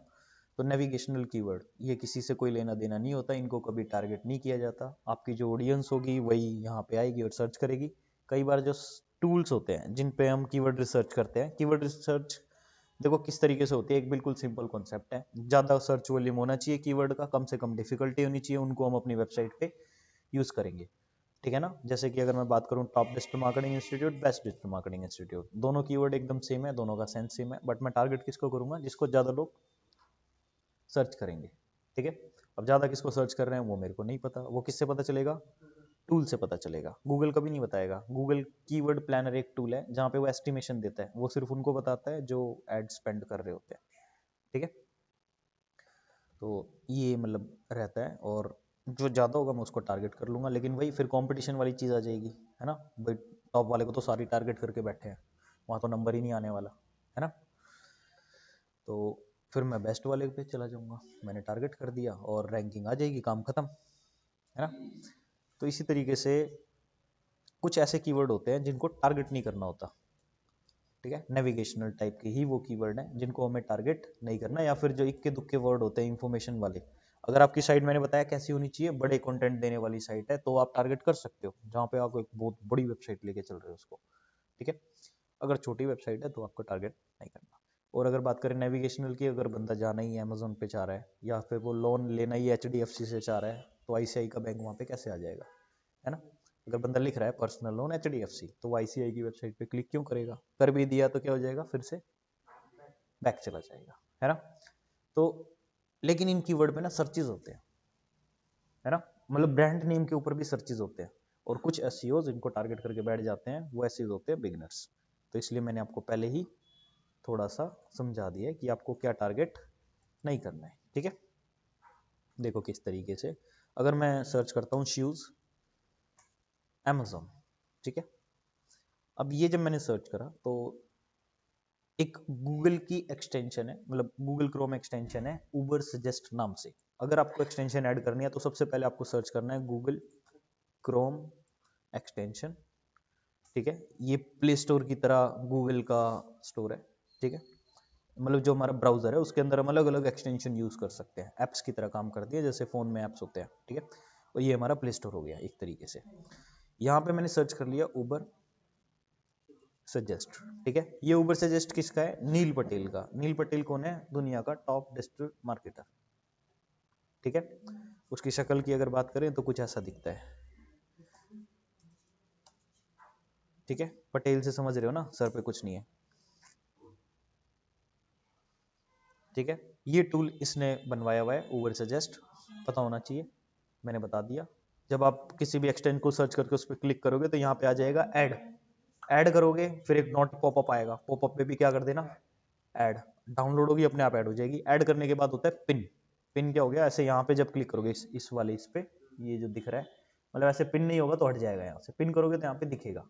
Speaker 1: तो नेविगेशनल कीवर्ड ये किसी से कोई लेना देना नहीं होता, इनको कभी टारगेट नहीं किया जाता। आपकी जो ऑडियंस होगी वही यहाँ पे आएगी और सर्च करेगी। कई बार जो टूल्स होते हैं जिन पे हम कीवर्ड रिसर्च करते हैं, कीवर्ड रिसर्च देखो किस तरीके से होती है, एक बिल्कुल सिंपल कॉन्सेप्ट है, ज्यादा सर्च वॉल्यूम होना चाहिए कीवर्ड का, कम से कम डिफिकल्टी होनी चाहिए, उनको हम अपनी वेबसाइट पे यूज करेंगे, ठीक है ना। जैसे कि अगर मैं बात करूं top digital marketing institute, best digital marketing institute, दोनों कीवर्ड एकदम सेम है, दोनों का सेंस सेम है, बट मैं टारगेट किसको करूंगा, जिसको ज्यादा लोग सर्च करेंगे, ठीक है। अब ज्यादा किसको सर्च कर रहे हैं वो मेरे को नहीं पता, वो किससे पता चलेगा, टूल से पता चलेगा, गूगल कभी नहीं बताएगा। गूगल कीवर्ड प्लानर एक टूल है जहाँ पे वो एस्टिमेशन देता है, वो सिर्फ उनको बताता है जो एड स्पेंड कर रहे होते हैं, ठीक है। तो ये मतलब रहता है, और जो ज़्यादा होगा मैं उसको टारगेट कर लूंगा, लेकिन वही फिर कंपटीशन वाली चीज़ आ जाएगी, है ना। भाई टॉप वाले को तो सारी टारगेट करके बैठे हैं, वहाँ तो नंबर ही नहीं आने वाला, है ना। तो फिर मैं बेस्ट वाले पे चला जाऊंगा, मैंने टारगेट कर दिया और रैंकिंग आ जाएगी, काम खत्म, है ना। तो इसी तरीके से कुछ ऐसे कीवर्ड होते हैं जिनको टारगेट नहीं करना होता, ठीक है। नेविगेशनल टाइप के ही वो कीवर्ड हैं जिनको हमें टारगेट नहीं करना, या फिर जो इक्के दुक्के वर्ड होते हैं इंफॉर्मेशन वाले। अगर आपकी साइट मैंने बताया कैसी होनी चाहिए, बड़े कंटेंट देने वाली साइट है तो आप टारगेट कर सकते हो, जहाँ पे आप एक बहुत बड़ी वेबसाइट लेके चल रहे हो उसको, ठीक है। अगर छोटी वेबसाइट है तो आपको टारगेट नहीं करना। और अगर बात करें नेविगेशनल की, अगर बंदा जाना ही अमेजोन पे चाह रहा है या फिर वो लोन लेना ही HDFC से चाह रहा है, तो ICICI का बैंक वहाँ पे कैसे आ जाएगा, है ना। अगर बंदा लिख रहा है पर्सनल लोन HDFC, तो वो ICICI की वेबसाइट पे क्लिक क्यों करेगा, कर भी दिया तो क्या हो जाएगा, फिर से बैक चला जाएगा, है ना। तो लेकिन इन कीवर्ड पे ना सर्चेज होते हैं, है ना। मतलब ब्रांड नेम के ऊपर भी सर्चेज होते हैं, और कुछ SEO जिनको टारगेट करके बैठ जाते हैं वो SEO होते हैं बिगनर्स। तो इसलिए मैंने आपको पहले ही थोड़ा सा समझा दिया है कि आपको क्या टारगेट नहीं करना है, ठीक है। देखो किस तरीके से, अगर मैं सर्च करता हूँ शूज Amazon, ठीक है। अब ये जब मैंने सर्च करा तो एक गूगल की एक्सटेंशन है, मतलब गूगल क्रोम एक्सटेंशन है उबर सजेस्ट नाम से। अगर आपको एक्सटेंशन ऐड करनी है तो सबसे पहले आपको सर्च करना है गूगल क्रोम एक्सटेंशन, ठीक है। ये प्ले स्टोर की तरह गूगल का स्टोर है, ठीक है। मतलब जो हमारा ब्राउजर है उसके अंदर हम अलग अलग एक्सटेंशन यूज कर सकते हैं, एप्स की तरह काम करती है जैसे फोन में एप्स होते हैं, ठीक है। और ये हमारा प्ले स्टोर हो गया एक तरीके से। यहाँ पे मैंने सर्च कर लिया उबर सजेस्ट, ठीक है। ये उबर सजेस्ट किसका है, नील पटेल का। नील पटेल कौन है, दुनिया का टॉप डिजिटल मार्केटर, ठीक है। उसकी शक्ल की अगर बात करें तो कुछ ऐसा दिखता है, ठीक है। पटेल से समझ रहे हो ना, सर पे कुछ नहीं है, ठीक है। ये टूल इसने बनवाया हुआ है उबर सजेस्ट, पता होना चाहिए, मैंने बता दिया। जब आप किसी भी एक्सटेंशन को सर्च करके उस पर क्लिक करोगे तो यहाँ पे आ जाएगा ऐड, ऐड करोगे फिर एक नोट पॉपअप आएगा, पॉपअप पे भी क्या कर देना, ऐड। डाउनलोड होगी अपने आप ऐड हो जाएगी। ऐड करने के बाद होता है पिन, पिन क्या हो गया, ऐसे यहाँ पे जब क्लिक करोगे इस वाले इस पे, ये जो दिख रहा है, मतलब ऐसे पिन नहीं होगा तो हट जाएगा, यहाँ से पिन करोगे तो यहाँ पे दिखेगा,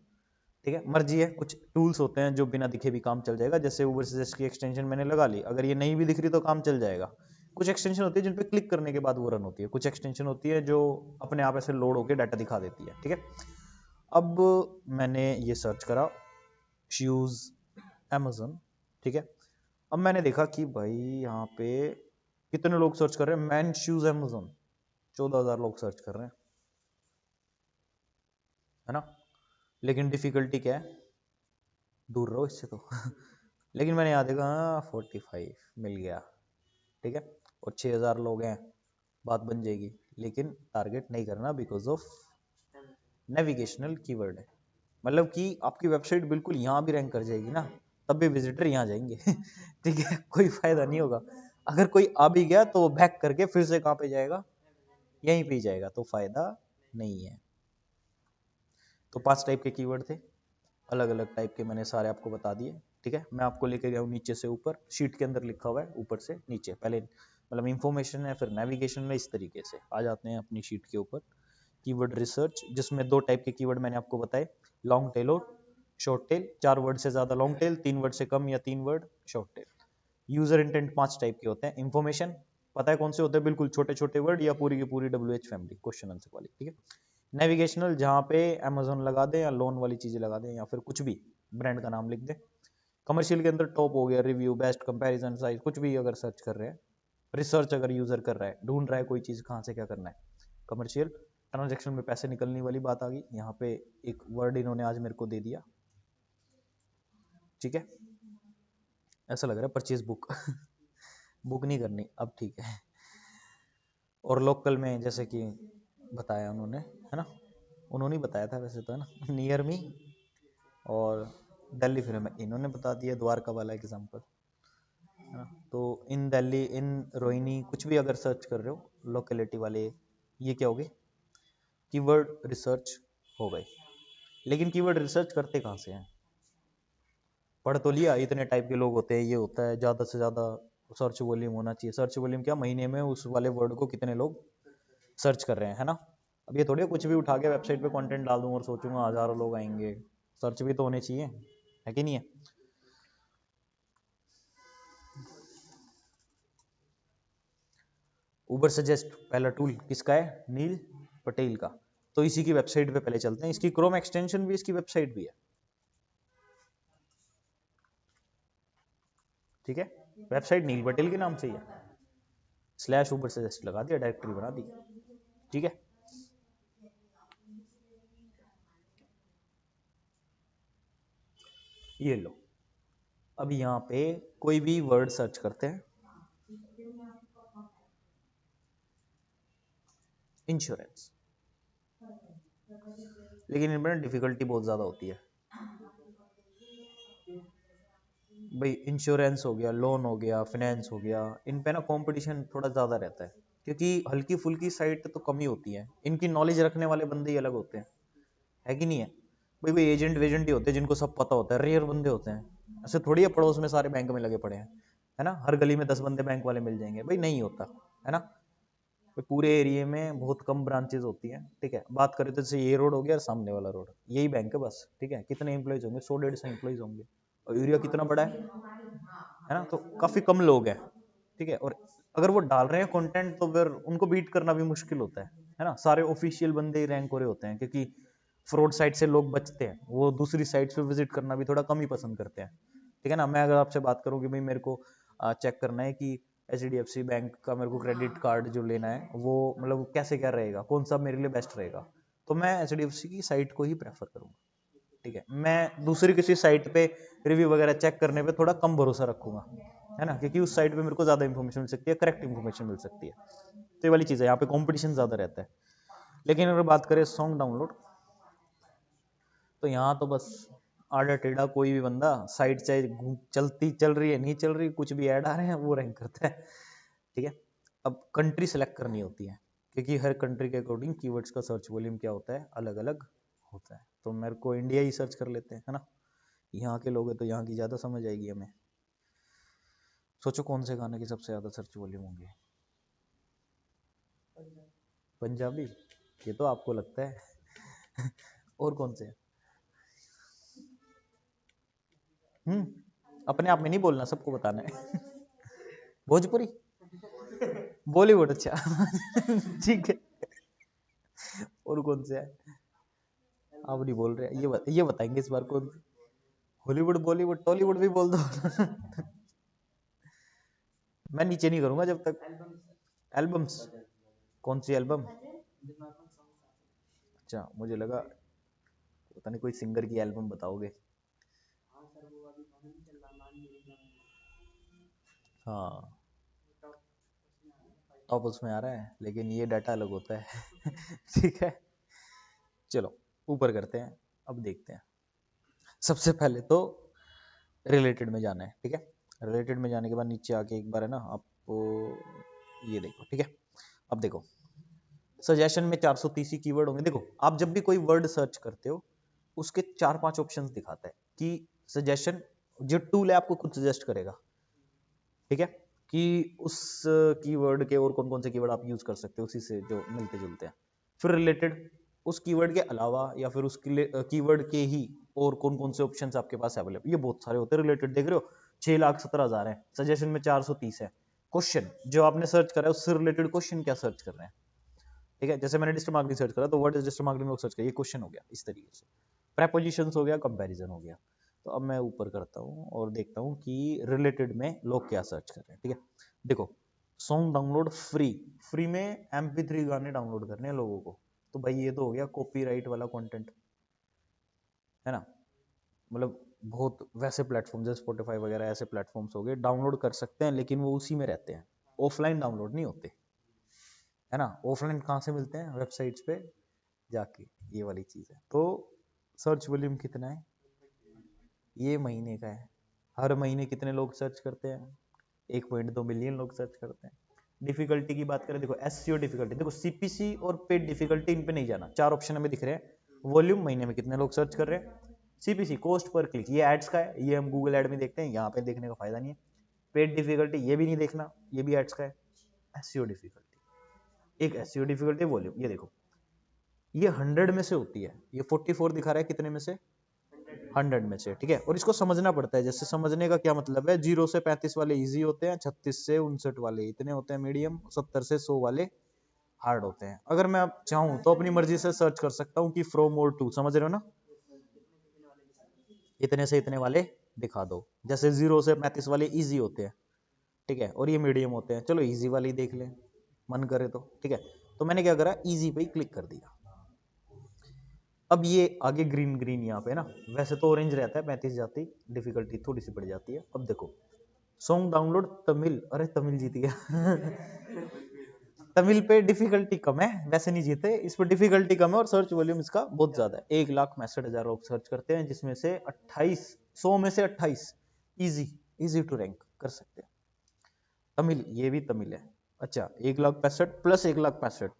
Speaker 1: ठीक है। मर्जी है, कुछ टूल्स होते हैं जो बिना दिखे भी काम चल जाएगा, जैसे उबर सजेस्ट की एक्सटेंशन मैंने लगा ली, अगर ये नहीं भी दिख रही तो काम चल जाएगा। कुछ एक्सटेंशन होती है जिन पे क्लिक करने के बाद वो रन होती है, कुछ एक्सटेंशन होती है जो अपने आप ऐसे लोड होकर डाटा दिखा देती है, ठीक है। अब मैंने ये सर्च करा
Speaker 2: शूज अमेजन, ठीक है। अब मैंने देखा कि भाई यहाँ पे कितने लोग सर्च कर रहे हैं, मैन शूज अमेजन, 14,000 लोग सर्च कर रहे हैं, है ना। लेकिन डिफिकल्टी क्या है, दूर रहो इससे तो लेकिन मैंने यहाँ देखा 45 मिल गया, ठीक है। और 6,000 लोग हैं, बात बन जाएगी। लेकिन टारगेट नहीं करना बिकॉज ऑफ नेविगेशनल कीवर्ड है, मतलब कि आपकी वेबसाइट बिल्कुल यहाँ भी रैंक कर जाएगी ना, तब भी विजिटर यहाँ जाएंगे ठीक है, कोई फायदा नहीं होगा। अगर कोई आ भी गया तो बैक करके फिर से कहाँ पे जाएगा, यहीं पे जाएगा, तो फायदा नहीं है। तो 5 टाइप के कीवर्ड थे, अलग अलग टाइप के, मैंने सारे आपको बता दिए, ठीक है। मैं आपको लेके गया हूँ नीचे से ऊपर, शीट के अंदर लिखा हुआ है ऊपर से नीचे, पहले मतलब इंफॉर्मेशन है, फिर नेविगेशन है, इस तरीके से आ जाते हैं अपनी शीट के ऊपर। कीवर्ड रिसर्च, जिसमें 2 टाइप के कीवर्ड मैंने आपको बताए, लॉन्ग टेल और शॉर्ट टेल। 4 वर्ड से ज्यादा लॉन्ग टेल, 3 वर्ड से कम या 3 word short tail. User intent 5 type के होते हैं। इंफॉर्मेशन पता है कौन से होते हैं, बिल्कुल छोटे छोटे वर्ड या पूरी की पूरी WH फैमिली, क्वेश्चन आंसर वाली, ठीक है। नेविगेशनल, जहाँ पे अमेजोन लगा दें या लोन वाली चीजें लगा दें या फिर कुछ भी ब्रांड का नाम लिख दें। कमर्शियल के अंदर टॉप हो गया, रिव्यू, बेस्ट, कंपैरिजन, साइज, कुछ भी अगर सर्च कर रहे हैं। रिसर्च, अगर यूजर कर रहा है, ढूंढ रहा है कोई चीज कहाँ से क्या करना है। कमर्शियल, ट्रांजेक्शन में पैसे निकलने वाली बात आ गई, यहाँ पे एक वर्ड इन्होंने आज मेरे को दे दिया, ठीक है। ऐसा लग रहा है परचेज बुक बुक नहीं करनी अब, ठीक है। और लोकल में जैसे कि बताया उन्होंने, है ना, उन्होंने बताया था वैसे तो, है ना, नियर मी और दिल्ली, फिर में इन्होंने बता दिया द्वारका वाला एग्जाम्पल, है ना। तो इन दिल्ली, इन रोहिणी, कुछ भी अगर सर्च कर रहे हो लोकेलिटी वाले, ये क्या हो गए, कीवर्ड रिसर्च हो गए। लेकिन कीवर्ड रिसर्च करते कहाँ से हैं, पढ़ तो लिया, इतने टाइप के लोग होते हैं, ये होता है, ज़्यादा से ज़्यादा सर्च वॉल्यूम होना चाहिए। सर्च वॉल्यूम क्या, महीने में उस वाले वर्ड को कितने लोग सर्च कर रहे हैं, है ना। अब ये थोड़ी कुछ भी उठा के वेबसाइट पे कंटेंट डाल दूं और सोचूंगा हजारों लोग आएंगे, सर्च भी तो होने चाहिए, है कि नहीं है। उबर सजेस्ट पहला टूल किसका है, नील पटेल का। तो इसी की वेबसाइट पे पहले चलते हैं, इसकी क्रोम एक्सटेंशन भी, इसकी वेबसाइट भी है, ठीक है। वेबसाइट नील पटेल के नाम से ही है, स्लैश उबर सजेस्ट लगा दिया, डायरेक्टरी बना दी, ठीक है। ये लो, अब यहाँ पे कोई भी वर्ड सर्च करते हैं, इंश्योरेंस, लेकिन इनमें डिफिकल्टी बहुत ज़्यादा होती है भाई। इंश्योरेंस हो गया, लोन हो गया, फाइनेंस हो गया, इन पे ना कंपटीशन थोड़ा ज़्यादा रहता है, क्योंकि हल्की फुल्की साइट तो कम ही होती है, इनकी नॉलेज रखने वाले बंदे ही अलग होते हैं, है कि नहीं है भाई। कोई एजेंट वेजेंट ही होते हैं जिनको सब पता होता है, रेयर बंदे होते हैं। ऐसे थोड़ी है पड़ोस में सारे बैंक में लगे पड़े हैं, है ना, हर गली में 10 बंदे बैंक वाले मिल जाएंगे, भाई नहीं होता, है ना। पूरे एरिया में बहुत कम ब्रांचेज होती हैं, ठीक है। बात करें तो जैसे ये रोड हो गया और सामने वाला रोड, यही बैंक है बस, ठीक है। कितने एम्प्लॉइज होंगे, 100-150 एम्प्लॉइज होंगे, और एरिया कितना बड़ा है ना, तो काफी कम लोग हैं, ठीक है। और अगर वो डाल रहे हैं कंटेंट तो फिर उनको बीट करना भी मुश्किल होता है ना। सारे ऑफिशियल बंदे ही रैंक हो रहे होते हैं, क्योंकि फ्रॉड साइट से लोग बचते हैं, वो दूसरी साइट पे विजिट करना भी थोड़ा कम ही पसंद करते हैं, ठीक है ना। मैं अगर आपसे बात करूं कि भाई मेरे को चेक करना है कि HDFC बैंक का मेरे को क्रेडिट कार्ड जो लेना है, वो मतलब कैसे क्या रहेगा, कौन सा मेरे लिए बेस्ट रहेगा, तो मैं HDFC की साइट को ही प्रेफर करूंगा, ठीक है। मैं दूसरी किसी साइट पे रिव्यू वगैरह चेक करने पे थोड़ा कम भरोसा रखूंगा, है ना, क्योंकि उस साइट पे मेरे को ज्यादा इन्फॉर्मेशन मिल सकती है, करेक्ट इन्फॉर्मेशन मिल सकती है। तो ये वाली चीज़ है, यहाँ पे कंपटीशन ज्यादा रहता है। लेकिन अगर बात करें सॉन्ग डाउनलोड, तो यहाँ तो बस आड़ा टेढ़ा कोई भी बंदा साइट चाहे चलती चल रही है नहीं चल रही, कुछ भी ऐड आ रहे हैं वो रैंक करता है, ठीक है। अब कंट्री सेलेक्ट करनी होती है, क्योंकि हर कंट्री के अकॉर्डिंग कीवर्ड्स का सर्च वॉल्यूम क्या होता है, अलग अलग होता है। तो मेरे को इंडिया ही सर्च कर लेते हैं, है ना, यहाँ के लोग हैं तो यहाँ की ज़्यादा समझ आएगी हमें। सोचो कौन से गाने की सबसे ज़्यादा सर्च वॉल्यूम होंगी, पंजाबी, ये तो आपको लगता है और कौन से, अपने आप में नहीं बोलना, सबको बताना है भोजपुरी, बॉलीवुड, अच्छा ठीक है। और कौन से है, आप नहीं बोल रहे, ये बताएंगे इस बार कौन। हॉलीवुड बॉलीवुड टॉलीवुड भी बोल दो। मैं नीचे नहीं करूंगा जब तक। एल्बम्स? कौन सी एल्बम? अच्छा, मुझे लगा पता नहीं कोई सिंगर की एल्बम बताओगे। हाँ, टॉप उसमें आ रहा है, लेकिन ये डाटा अलग होता है। ठीक है, चलो ऊपर करते हैं। अब देखते हैं, सबसे पहले तो रिलेटेड में जाना है, ठीक है। रिलेटेड में जाने के बाद नीचे आके एक बार है ना आपको ये देखो, ठीक है। अब देखो, सजेशन में 430 कीवर्ड होंगे। देखो, आप जब भी कोई वर्ड सर्च करते हो उसके 4-5 ऑप्शंस दिखाता है कि सजेशन, जो टूल है आपको खुद सजेस्ट करेगा, ठीक है, कि उस कीवर्ड के और कौन कौन से कीवर्ड आप यूज कर सकते हो उसी से जो मिलते जुलते हैं। फिर रिलेटेड, उस कीवर्ड के अलावा या फिर उस कीवर्ड के ही और कौन कौन से ऑप्शंस आपके पास अवेलेबल, ये बहुत सारे होते हैं। रिलेटेड देख रहे हो, 6,17,000 है, सजेशन में 430 है। क्वेश्चन जो आपने सर्च करा है उससे रिलेटेड क्वेश्चन क्या सर्च कर रहे हैं, ठीक है। जैसे मैंने डिजिटल मार्केटिंग सर्च करा तो what is digital marketing search किया, ये क्वेश्चन हो गया। इस तरीके से प्रेपोजिशंस हो गया, कंपैरिजन हो गया। तो अब मैं ऊपर करता हूँ और देखता हूँ कि रिलेटेड में लोग क्या सर्च कर रहे हैं, ठीक है। देखो, सॉन्ग डाउनलोड फ्री, फ्री में MP3 गाने डाउनलोड करने हैं लोगों को। तो भाई ये तो हो गया कॉपीराइट वाला कंटेंट, है ना। मतलब बहुत वैसे प्लेटफॉर्म जैसे स्पॉटिफाई वगैरह ऐसे प्लेटफॉर्म्स हो गए, डाउनलोड कर सकते हैं लेकिन वो उसी में रहते हैं, ऑफलाइन डाउनलोड नहीं होते, है ना। ऑफलाइन कहाँ से मिलते हैं, वेबसाइट्स पे जाके, ये वाली चीज है। तो सर्च वॉल्यूम कितना है, ये महीने का है। हर महीने कितने लोग सर्च करते हैं, 1.2 मिलियन लोग सर्च करते हैं। डिफिकल्टी की बात करें, देखो SEO डिफिकल्टी, देखो CPC और पेड डिफिकल्टी, इन पे नहीं जाना। 4 ऑप्शन हमें दिख रहे हैं। वॉल्यूम, महीने में कितने लोग सर्च कर रहे हैं। CPC, कॉस्ट पर क्लिक, ये एड्स का है, ये हम गूगल एड में देखते हैं, यहाँ पे देखने का फायदा नहीं है। पेड डिफिकल्टी, ये भी नहीं देखना, ये भी एड्स का है। SEO डिफिकल्टी, एक SEO डिफिकल्टी, वॉल्यूम, ये देखो, ये 100 में से होती है। ये 44 दिखा रहा है कितने में से, 100 में से, ठीक है। और इसको समझना पड़ता है। जैसे समझने का क्या मतलब है, 0 से 35 वाले इजी होते हैं, 36 से 59 वाले इतने होते हैं मीडियम, 70 से 100 वाले हार्ड होते हैं। अगर मैं अब चाहूं तो अपनी मर्जी से सर्च कर सकता हूं कि फ्रॉम और टू, समझ रहे हो ना, इतने से इतने वाले दिखा दो। जैसे 0 से 35 वाले इजी होते हैं, ठीक है, और ये मीडियम होते हैं। चलो इजी वाले ही देख लें, मन करे तो, ठीक है। तो मैंने क्या करा, इजी पे ही क्लिक कर दिया। अब ये आगे ग्रीन ग्रीन यहाँ पे ना, वैसे तो ऑरेंज रहता है, 35 जाती, डिफिकल्टी थोड़ी सी बढ़ जाती है। अब देखो, सॉन्ग डाउनलोड तमिल, अरे तमिल जीत गया। तमिल पे डिफिकल्टी कम है, वैसे नहीं जीते, इस पर डिफिकल्टी कम है और सर्च वॉल्यूम इसका बहुत ज्यादा है। 1,62,000 लोग सर्च करते हैं, जिसमें से 28, 100 में से 28 इजी, इजी टू रैंक कर सकते हैं। तमिल, ये भी तमिल है। अच्छा, 1,65,000 प्लस 1,65,000,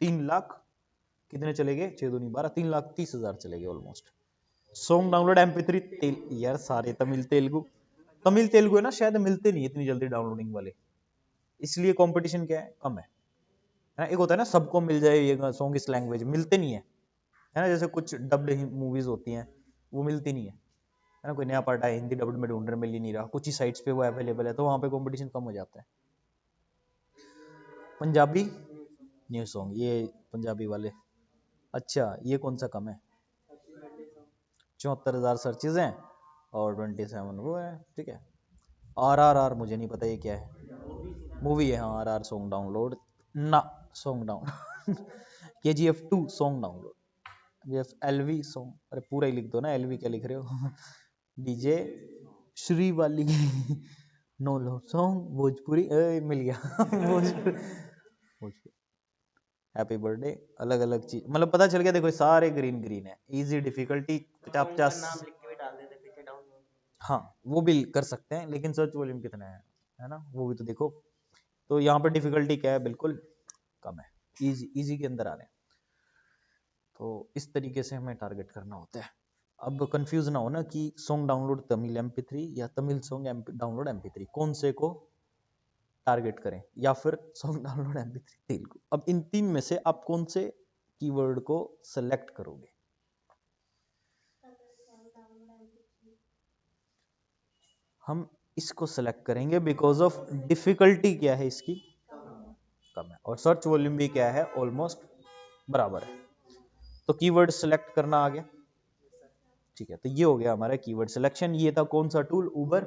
Speaker 2: 3 लाख, कितने चले गए, 6 दूनी 12, 3,30,000 चले गए ऑलमोस्ट। सॉन्ग डाउनलोड MP3 यार सारे तमिल तेलुगु, तमिल तेलुगु है ना, शायद मिलते नहीं इतनी जल्दी डाउनलोडिंग वाले, इसलिए कंपटीशन क्या है, कम है ना। एक होता है ना सबको मिल जाए ये सॉन्ग इस लैंग्वेज, मिलते नहीं है ना। जैसे कुछ डब्ड मूवीज होती हैं, वो मिलती नहीं है ना। कोई नया पार्ट आया हिंदी डब्ड में ढूंढ रहे, मिल ही नहीं रहा, कुछ ही साइट्स पे वो अवेलेबल है, तो वहां पे कंपटीशन कम हो जाता है। पंजाबी न्यू सॉन्ग, ये पंजाबी वाले, अच्छा ये कौन सा कम है, 74,000 सर्चेज हैं और 27 वो है, ठीक है। RRR मुझे नहीं पता ये क्या है, मूवी है, हाँ RR सॉन्ग डाउनलोड ना, song down. KGF 2 song download, ये LV सॉन्ग, अरे पूरा ही लिख दो ना, LV क्या लिख रहे हो। DJ श्री वाली, नो लो सॉन्ग भोजपुरी, मिल गया। भोजपुरी, भोजपुरी, हैप्पी बर्थडे, अलग अलग चीज, मतलब पता चल गया। देखो सारे ग्रीन ग्रीन है, इजी डिफिकल्टी 50-50, हाँ वो भी कर सकते हैं, लेकिन सर्च वॉल्यूम कितना है ना, वो भी तो देखो। तो यहाँ पर डिफिकल्टी क्या है, बिल्कुल कम है, इजी, इजी के अंदर आ रहे हैं। तो इस तरीके से हमें टारगेट करना होता है। अब कंफ्यूज ना हो ना कि सॉन्ग डाउनलोड तमिल MP3 या तमिल सॉन्ग डाउनलोड MP3, कौन से को टारगेट करें, या फिर सॉन्ग डाउनलोड MP3 तेलुगु। अब इन तीन में से आप कौन से कीवर्ड को सेलेक्ट करोगे। हम इसको सेलेक्ट करेंगे बिकॉज ऑफ डिफिकल्टी क्या है इसकी, कम है, और सर्च वॉल्यूम भी क्या है, ऑलमोस्ट बराबर है। तो कीवर्ड सेलेक्ट करना आ गया, ठीक है, तो ये हो गया हमारा कीवर्ड सिलेक्शन। ये था कौन सा टूल, उबर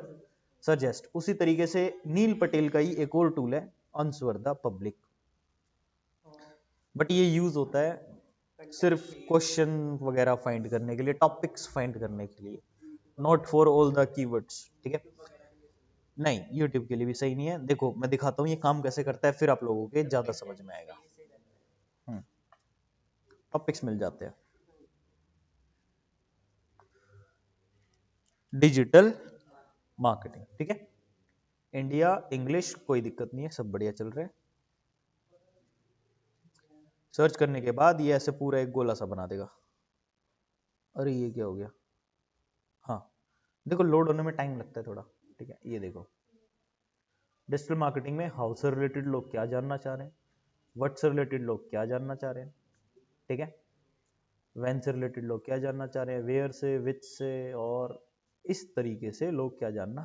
Speaker 2: सजेस्ट। उसी तरीके से नील पटेल का ही एक और टूल है आंसर द पब्लिक, बट ये यूज होता है सिर्फ क्वेश्चन वगैरह फाइंड करने के लिए, टॉपिक्स फाइंड करने के लिए, not for all the keywords. ठीक है, नहीं यूट्यूब के लिए भी सही नहीं है। देखो मैं दिखाता हूँ ये काम कैसे करता है, फिर आप लोगों के ज्यादा समझ में आएगा। टॉपिक्स मिल जाते हैं। डिजिटल मार्केटिंग, ठीक है, इंडिया इंग्लिश कोई दिक्कत नहीं है, सब बढ़िया चल रहा है। सर्च करने के बाद ये ऐसे पूरा एक गोला सा बना देगा। अरे ये क्या हो गया, हाँ देखो लोड होने में टाइम लगता है थोड़ा। ठीक है, ये देखो डिजिटल मार्केटिंग में हाउस से रिलेटेड लोग क्या जानना चाह रहे हैं, व्हाट से रिलेटेड लोग क्या जानना चाह रहे हैं, ठीक है, वैन से रिलेटेड लोग क्या जानना चाह रहे हैं, वेयर से, विच से, और इस तरीके से लोग क्या जानना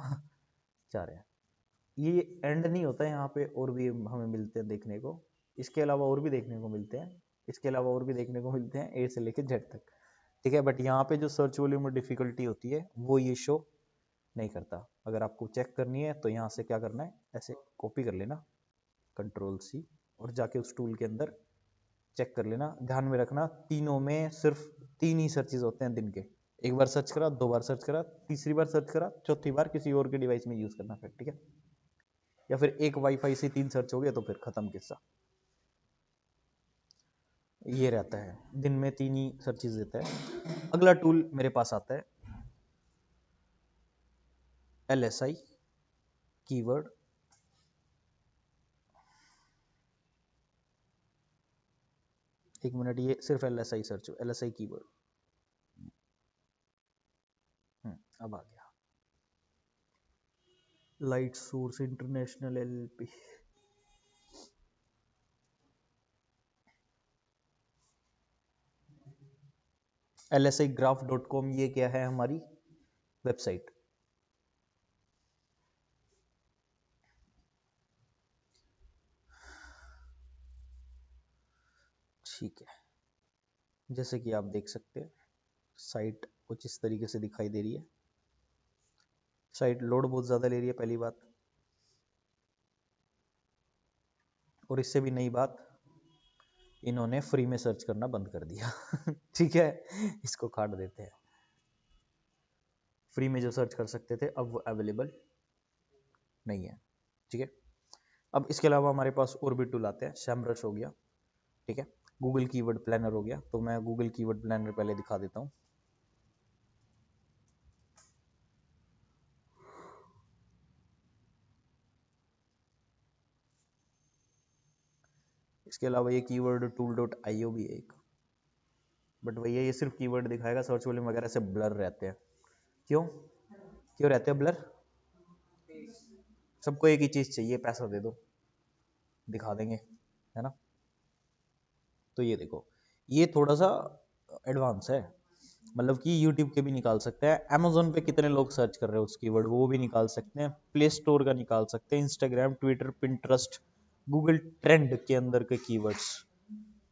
Speaker 2: चाह रहे हैं। ये एंड नहीं होता है, यहाँ पे और भी हमें मिलते हैं देखने को, इसके अलावा और भी देखने को मिलते हैं, इसके अलावा और भी देखने को मिलते हैं, ए से लेकर जेड तक। ठीक है, बट यहाँ पे जो सर्च वॉल्यूम में डिफिकल्टी होती है वो ये शो नहीं करता। अगर आपको चेक करनी है तो यहाँ से क्या करना है, ऐसे कॉपी कर लेना कंट्रोल सी, और जाके उस टूल के अंदर चेक कर लेना। ध्यान में रखना तीनों में सिर्फ 3 ही सर्चेज होते हैं दिन के, एक बार सर्च करा, 2 बार सर्च करा, तीसरी बार सर्च करा, चौथी बार किसी और के डिवाइस में यूज करना फिर। ठीक है, या फिर एक वाईफाई से 3 सर्च हो गया तो फिर खत्म किस्सा। ये रहता है, दिन में 3 ही सर्चेज देता है। अगला टूल मेरे पास आता है LSI कीवर्ड। एक मिनट, ये सिर्फ LSI सर्च, LSI कीवर्ड। अब आ गया light source international LLP। lsigraph.com ये क्या है, हमारी वेबसाइट। ठीक है, जैसे कि आप देख सकते हैं साइट कुछ इस तरीके से दिखाई दे रही है। साइट लोड बहुत ज़्यादा ले रही है पहली बात, और इससे भी नई बात, इन्होंने फ्री में सर्च करना बंद कर दिया ठीक है, इसको काट देते हैं। फ्री में जो सर्च कर सकते थे अब वो अवेलेबल नहीं है। ठीक है, अब इसके अलावा हमारे पास और भी टूल आते हैं। सैमरश हो गया, ठीक है, गूगल कीवर्ड प्लानर हो गया। तो मैं गूगल कीवर्ड प्लानर पहले दिखा देता हूँ। इसके अलावा ये कीवर्ड tool.io भी है एक, बट भैया ये सिर्फ कीवर्ड दिखाएगा, सर्च वॉल्यूम वगैरह से ब्लर रहते हैं। क्यों क्यों रहते हैं ब्लर? सबको एक ही चीज चाहिए, पैसा दे दो दिखा देंगे, है ना। तो ये देखो, ये थोड़ा सा एडवांस है, मतलब कि YouTube के भी निकाल सकते हैं, Amazon पे कितने लोग सर्च कर रहे हैं उस कीवर्ड वो भी निकाल सकते हैं, प्ले स्टोर का निकाल सकते हैं, Instagram, Twitter, Pinterest, Google trend के अंदर के कीवर्ड्स,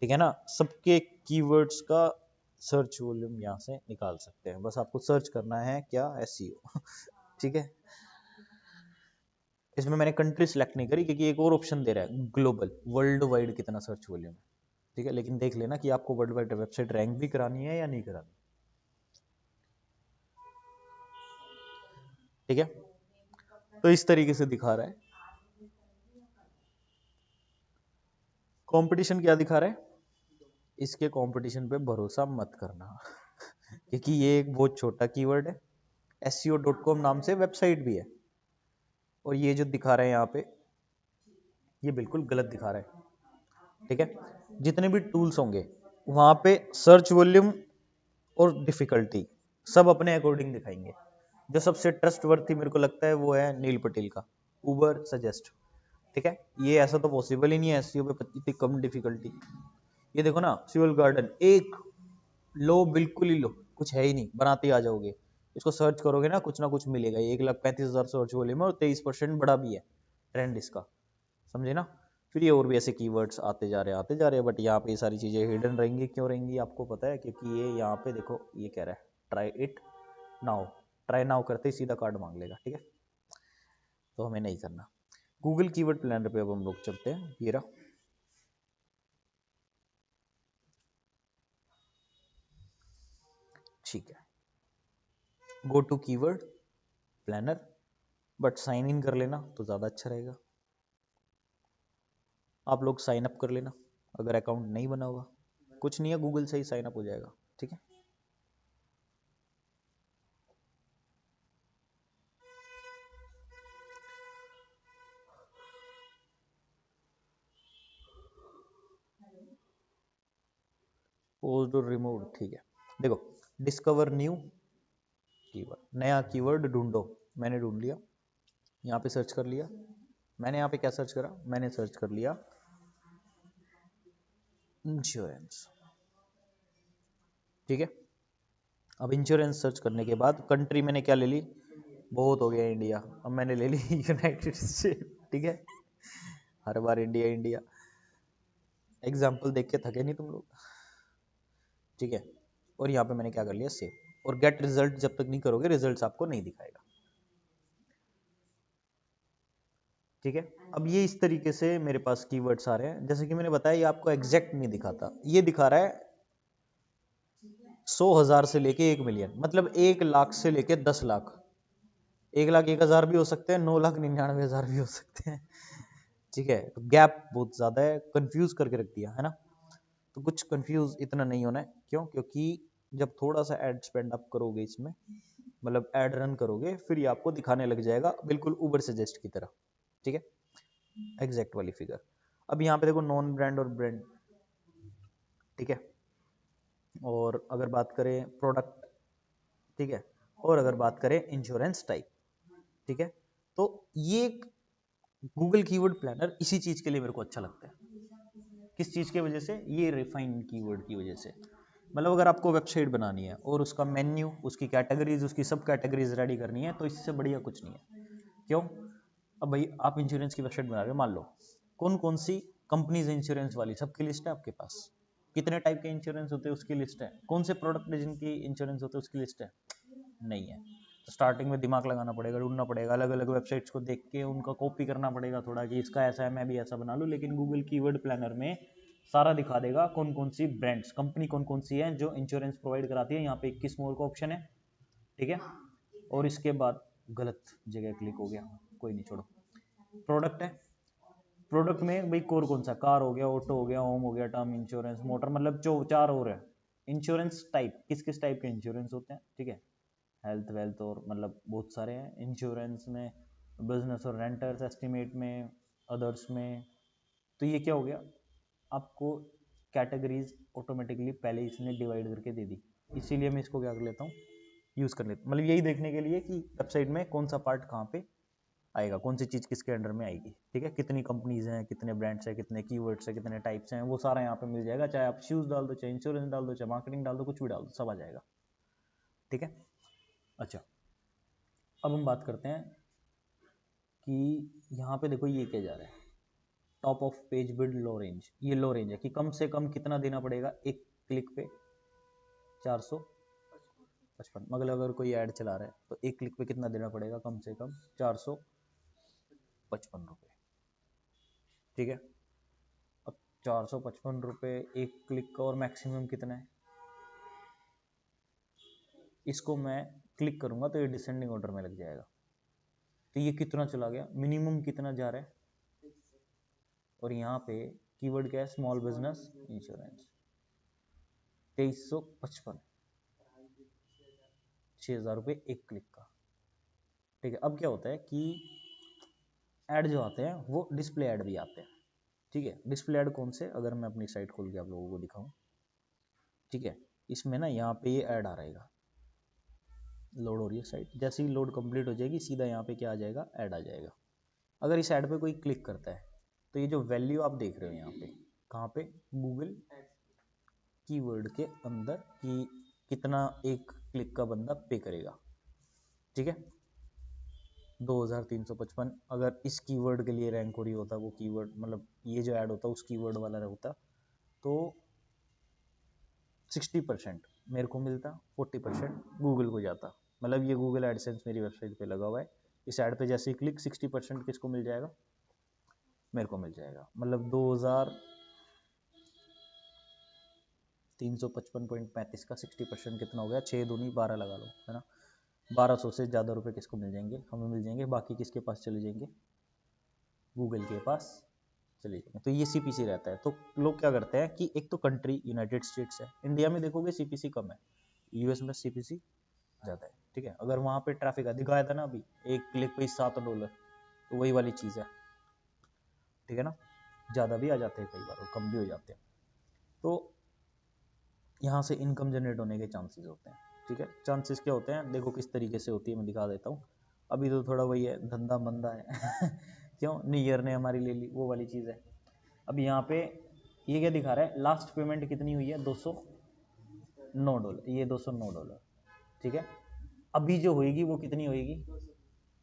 Speaker 2: ठीक है ना, सबके कीवर्ड्स का सर्च वॉल्यूम यहाँ से निकाल सकते हैं। बस आपको सर्च करना है क्या, SEO ठीक है, इसमें मैंने कंट्री सेलेक्ट नहीं करी क्योंकि एक और ऑप्शन दे रहा है ग्लोबल, वर्ल्ड वाइड कितना सर्च वॉल्यूम है। ठीक है, लेकिन देख लेना कि आपको वर्ल्ड वाइड वेबसाइट रैंक भी करानी है या नहीं करानी। ठीक है, तो इस तरीके से दिखा रहा है। कंपटीशन क्या दिखा रहा है, इसके कंपटीशन पे भरोसा मत करना क्योंकि ये एक बहुत छोटा कीवर्ड है। SEO.com नाम से वेबसाइट भी है, और ये जो दिखा रहे हैं यहाँ पे ये बिल्कुल गलत दिखा रहा है। ठीक है, जितने भी टूल्स होंगे वहां पे सर्च वॉल्यूम और डिफिकल्टी सब अपने अकॉर्डिंग दिखाएंगे। जो सबसे ट्रस्टवर्थी मेरे को लगता है वो है नील पटेल का उबर सजेस्ट। ठीक है, ये ऐसा तो पॉसिबल ही नहीं है एसईओ पे इतनी कम डिफिकल्टी। ये देखो ना, सिविल गार्डन एक लो, बिल्कुल ही लो, कुछ है ही नहीं, बनाते ही आ जाओगे। इसको सर्च करोगे ना कुछ मिलेगा। 1,35,000 सर्च वॉल्यूम है और 23% बड़ा भी है ट्रेंड इसका, समझे ना। फिर ये और भी ऐसे कीवर्ड्स आते जा रहे हैं, बट यहाँ पे ये सारी चीजें हिडन रहेंगी। क्यों रहेंगी आपको पता है, क्योंकि ये यहाँ पे देखो ये कह रहा है try it now, try now करते ही सीधा कार्ड मांग लेगा, ठीक है, तो हमें नहीं करना। गूगल कीवर्ड प्लानर पे अब हम लोग चलते हैं, ये रहा। ठीक है, go to keyword planner, but sign in कर लेना तो ज़्यादा अच्छा रहेगा। आप लोग साइन अप कर लेना अगर अकाउंट नहीं बना हुआ, कुछ नहीं है, गूगल से ही साइन अप हो जाएगा, ठीक है। पोस्ट और रिमूव, ठीक है। देखो, डिस्कवर न्यू कीवर्ड, नया कीवर्ड ढूंढो। मैंने ढूंढ लिया, यहाँ पे सर्च कर लिया। मैंने यहाँ पे क्या सर्च करा, मैंने सर्च कर लिया इंश्योरेंस, ठीक है। अब इंश्योरेंस सर्च करने के बाद कंट्री मैंने क्या ले ली, बहुत हो गया इंडिया, अब मैंने ले ली यूनाइटेड स्टेट, ठीक है। हर बार इंडिया इंडिया, एग्जाम्पल देख के थके नहीं तुम लोग, ठीक है। और यहाँ पे मैंने क्या कर लिया, सेव, और गेट रिजल्ट जब तक नहीं करोगे रिजल्ट्स आपको नहीं दिखाएगा, ठीक है। अब ये इस तरीके से मेरे पास कीवर्ड्स आ रहे हैं, जैसे कि मैंने बताया ये आपको एग्जैक्ट नहीं दिखाता, ये दिखा रहा है 100,000 से लेके 1 मिलियन, मतलब 1 लाख से लेके 10 लाख, 1,01,000 भी हो सकते हैं, 9,99,000 भी हो सकते हैं, ठीक है। तो गैप बहुत ज्यादा है, कंफ्यूज करके रख दिया है ना। तो कुछ कंफ्यूज इतना नहीं होना है, क्यों, क्योंकि जब थोड़ा सा एड स्पेंड अप करोगे इसमें, मतलब एड रन करोगे, फिर ये आपको दिखाने लग जाएगा बिल्कुल उबर सजेस्ट की तरह, ठीक है, एग्जैक्ट वाली फिगर। अब यहाँ पे देखो नॉन ब्रांड और ब्रांड, ठीक है, और अगर बात करें प्रोडक्ट, ठीक है, और अगर बात करें इंश्योरेंस टाइप, ठीक है। तो ये गूगल कीवर्ड प्लानर इसी चीज के लिए मेरे को अच्छा लगता है। किस चीज की वजह से, ये रिफाइंड कीवर्ड की वजह से। मतलब अगर आपको वेबसाइट बनानी है और उसका मेन्यू, उसकी कैटेगरीज, उसकी सब कैटेगरीज रेडी करनी है, तो इससे बढ़िया कुछ नहीं है, क्यों। अब भाई आप इंश्योरेंस की वेबसाइट बना रहे हो, मान लो कौन कौन सी कंपनीज इंश्योरेंस वाली, सबकी लिस्ट है आपके पास, कितने टाइप के इंश्योरेंस होते हैं उसकी लिस्ट है, कौन से प्रोडक्ट जिनकी इंश्योरेंस होते हैं उसकी लिस्ट है, नहीं है। तो स्टार्टिंग में दिमाग लगाना पड़ेगा, ढूंढना पड़ेगा, अलग अलग वेबसाइट्स को देख के उनका कॉपी करना पड़ेगा थोड़ा, कि इसका ऐसा है मैं भी ऐसा बना लूँ। लेकिन गूगल कीवर्ड प्लानर में सारा दिखा देगा, कौन कौन सी ब्रांड्स, कंपनी कौन कौन सी है जो इंश्योरेंस प्रोवाइड कराती है। यहाँ पे 21 मोर का ऑप्शन है, ठीक है। और इसके बाद गलत जगह क्लिक हो गया, कोई नहीं, छोड़ो। प्रोडक्ट है, प्रोडक्ट में भाई कोर कौन सा, कार हो गया, ऑटो हो गया, होम हो गया, टर्म इंश्योरेंस, मोटर, मतलब जो 4 और है। इंश्योरेंस टाइप, किस किस टाइप के इंश्योरेंस होते हैं, ठीक है, हेल्थ वेल्थ, और मतलब बहुत सारे हैं इंश्योरेंस में, बिजनेस और रेंटर्स, एस्टिमेट में, अदर्स में। तो ये क्या हो गया, आपको कैटेगरीज ऑटोमेटिकली पहले इसने डिवाइड करके दे दी, इसीलिए मैं इसको क्या कर लेता हूँ, यूज़ कर लेता हूँ, मतलब यही देखने के लिए कि वेबसाइट में कौन सा पार्ट कहाँ पे आएगा, कौन सी चीज़ किसके अंडर में आएगी, ठीक है। कितनी कंपनीज हैं, कितने ब्रांड्स हैं, कितने कीवर्ड्स हैं, कितने टाइप्स हैं, वो सारा यहाँ पे मिल जाएगा। चाहे आप शूज़ डाल दो, चाहे इंश्योरेंस डाल दो, चाहे मार्केटिंग डाल दो, कुछ भी डाल दो, सब आ जाएगा, ठीक है। अच्छा, अब हम बात करते हैं कि यहाँ पे देखो ये क्या जा रहा है, top of page build low range. ये लो रेंज है कि कम से कम कितना देना पड़ेगा एक क्लिक पे, 455। मतलब अगर कोई ऐड चला रहा है तो एक क्लिक पे कितना देना पड़ेगा, कम से कम 455 रुपये, ठीक है। अब 455 रुपये एक क्लिक का, और मैक्सिमम कितना है, इसको मैं क्लिक करूंगा तो ये डिसेंडिंग ऑर्डर में लग जाएगा। तो ये कितना चला गया, मिनिमम कितना जा रहा है, और यहाँ पे कीवर्ड क्या है, स्मॉल बिजनेस इंश्योरेंस, 2355, 6,000 रुपये एक क्लिक का, ठीक है। अब क्या होता है कि ऐड जो आते हैं वो डिस्प्ले ऐड भी आते हैं, ठीक है। डिस्प्ले ऐड कौन से, अगर मैं अपनी साइट खोल के आप लोगों को दिखाऊं, ठीक है, इसमें ना यहाँ पे ये ऐड आ रहेगा, लोड हो रही है साइट, जैसे ही लोड कंप्लीट हो जाएगी सीधा यहाँ पे क्या आ जाएगा, ऐड आ जाएगा। अगर इस ऐड पे कोई क्लिक करता है तो ये जो वैल्यू आप देख रहे हो यहाँ पे, कहाँ पे, गूगल कीवर्ड के अंदर, कि कितना एक क्लिक का बंदा पे करेगा, ठीक है। 2,355 अगर इस कीवर्ड के लिए रैंक हो रही होता, वो कीवर्ड मतलब ये जो ऐड होता उस कीवर्ड वाला होता, तो 60%, मेरे को मिलता, 40% गूगल को जाता। मतलब ये गूगल एडसेंस मेरी वेबसाइट पे लगा हुआ है, इस ऐड पे जैसे ही क्लिक 60% किसको मिल जाएगा, मेरे को मिल जाएगा। मतलब 2355.35 का 60% कितना हो गया, 6 दूनी 12 लगा लो, है ना। 1200 से ज़्यादा रुपए किसको मिल जाएंगे, हमें मिल जाएंगे। बाकी किसके पास चले जाएंगे, गूगल के पास चले जाएंगे। तो ये सीपीसी रहता है। तो लोग क्या करते हैं कि एक तो कंट्री यूनाइटेड स्टेट्स है, इंडिया में देखोगे सीपीसी कम है, यूएस में सीपीसी ज़्यादा है, ठीक है। अगर वहाँ पे ट्रैफिक दिखाया था ना अभी, एक क्लिक पे $7, तो वही वाली चीज़ है, ठीक है ना। ज़्यादा भी आ जाते हैं कई बार और कम भी हो जाते हैं। तो यहाँ से इनकम जनरेट होने के चांसेस होते हैं, ठीक है। चांसेस क्या होते हैं, देखो किस तरीके से होती है, मैं दिखा देता हूँ। अभी तो थोड़ा वही है, धंधा मंदा है क्यों, न्यू ईयर ने हमारी ले ली, वो वाली चीज़ है। अब यहाँ पे ये क्या दिखा रहा है, लास्ट पेमेंट कितनी हुई है, $209, ये $209, ठीक है। अभी जो होएगी वो कितनी होएगी,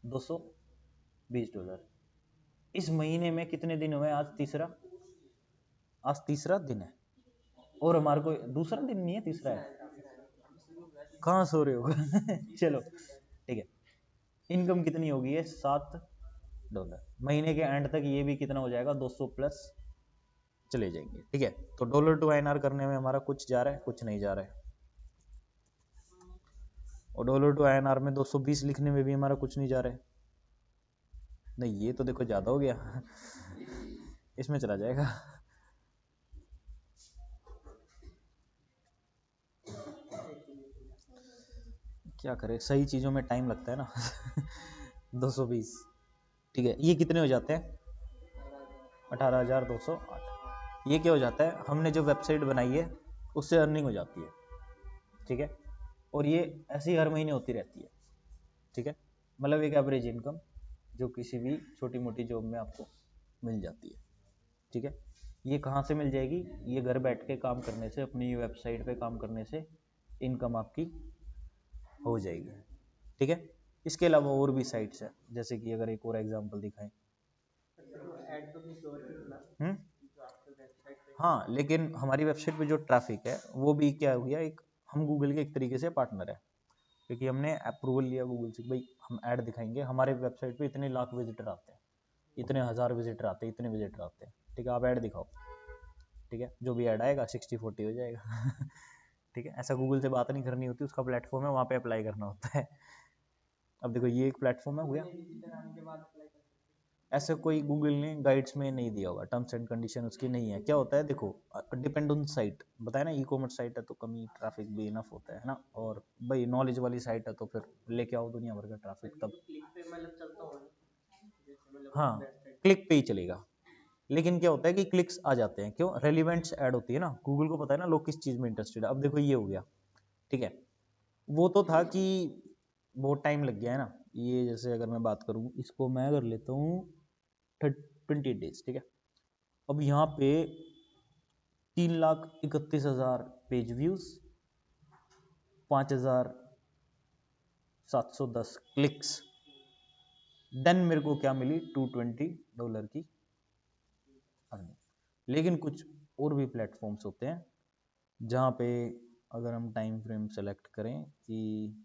Speaker 2: $220। इस महीने में कितने दिन हुए, आज तीसरा दिन है, और हमारे को दूसरा दिन नहीं है, तीसरा है। कहाँ सो रहे हो चलो ठीक है। इनकम कितनी होगी है, $7। महीने के एंड तक ये भी कितना हो जाएगा, 200 प्लस चले जाएंगे, ठीक है। तो डॉलर टू आईएनआर करने में हमारा कुछ जा रहा है, कुछ नहीं जा रहा है। और डॉलर टू आईएनआर में 220 लिखने में भी हमारा कुछ नहीं जा रहा है। नहीं, ये तो देखो ज्यादा हो गया इसमें चला जाएगा। क्या करें, सही चीजों में टाइम लगता है ना 220, ठीक है। ये कितने हो जाते हैं, 18,208। ये क्या हो जाता है, हमने जो वेबसाइट बनाई है उससे अर्निंग हो जाती है, ठीक है। और ये ऐसी हर महीने होती रहती है, ठीक है। मतलब एक एवरेज इनकम जो किसी भी छोटी मोटी जॉब में आपको मिल जाती है, ठीक है। ये कहाँ से मिल जाएगी, ये घर बैठ के काम करने से, अपनी वेबसाइट पे काम करने से इनकम आपकी हो जाएगी, ठीक है। इसके अलावा और भी साइट्स है, जैसे कि अगर एक और एग्जांपल दिखाएं। हाँ, लेकिन हमारी वेबसाइट पे जो ट्रैफिक है वो भी क्या हो गया, एक हम गूगल के एक तरीके से पार्टनर है, क्योंकि हमने अप्रूवल लिया गूगल से, भाई हम ऐड दिखाएंगे, हमारे वेबसाइट पे इतने लाख विजिटर आते हैं, इतने हज़ार विजिटर आते हैं, इतने विजिटर आते हैं, ठीक है। आप ऐड दिखाओ, ठीक है। जो भी ऐड आएगा 60-40 हो जाएगा ठीक है। ऐसा गूगल से बात नहीं करनी होती, उसका प्लेटफॉर्म है, वहाँ पे अप्लाई करना होता है। अब देखो ये एक प्लेटफॉर्म है, हो गया। ऐसा कोई गूगल ने गाइड्स में नहीं दिया होगा, टर्म्स एंड कंडीशन उसकी नहीं है। क्या होता है देखो, डिपेंड ऑन साइट, बताया ना, ई कॉमर्स साइट है तो कमी ट्रैफिक भी इनफ होता है ना। और भाई नॉलेज वाली साइट है तो फिर लेके आओ दुनिया भर का ट्रैफिक तब। हाँ, क्लिक पे ही चलेगा। लेकिन क्या होता है कि क्लिक्स आ जाते हैं, क्यों, रेलिवेंट्स ऐड होती है ना, गूगल को पता है ना लोग किस चीज में इंटरेस्टेड है। अब देखो ये हो गया, ठीक है। वो तो था कि बहुत टाइम लग गया है ना, ये जैसे अगर मैं बात करूं, इसको मैं कर लेता हूँ 20 days, ठीक है। अब यहाँ पे 3,31,000 पेज व्यूज, 5,710 क्लिक्स, देन मेरे को क्या मिली, $220 की अर्निंग। लेकिन कुछ और भी प्लेटफॉर्म्स होते हैं जहाँ पे अगर हम टाइम फ्रेम सेलेक्ट करें कि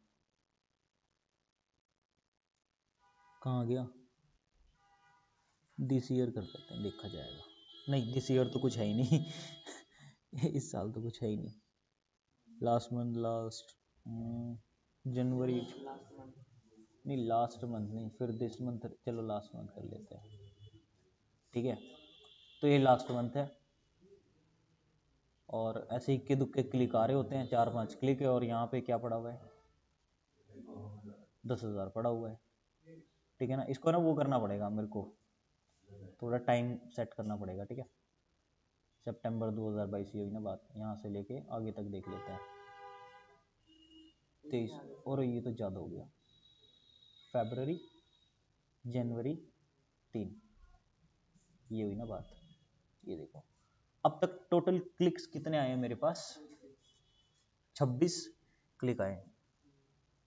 Speaker 2: कहाँ गया, दिस ईयर कर देते हैं, देखा जाएगा। नहीं, दिस ईयर तो कुछ है ही नहीं इस साल तो कुछ है ही नहीं। लास्ट मंथ, लास्ट जनवरी, नहीं लास्ट मंथ नहीं, फिर दिस मंथ, चलो लास्ट मंथ कर लेते हैं, ठीक है। तो ये लास्ट मंथ है, और ऐसे इक्के दुक्के क्लिक आ रहे होते हैं, 4-5 क्लिक है, और यहाँ पे क्या पड़ा हुआ है, 10,000 पड़ा हुआ है, ठीक है ना। इसको ना वो करना पड़ेगा मेरे को, थोड़ा टाइम सेट करना पड़ेगा, ठीक है। सितंबर 2022 ये हुई ना बात, यहाँ से लेके आगे तक देख लेते हैं, 23, और ये तो ज़्यादा हो गया, फरवरी, जनवरी 3, ये हुई ना बात। ये देखो अब तक टोटल क्लिक्स कितने आए हैं मेरे पास, 26 क्लिक आए।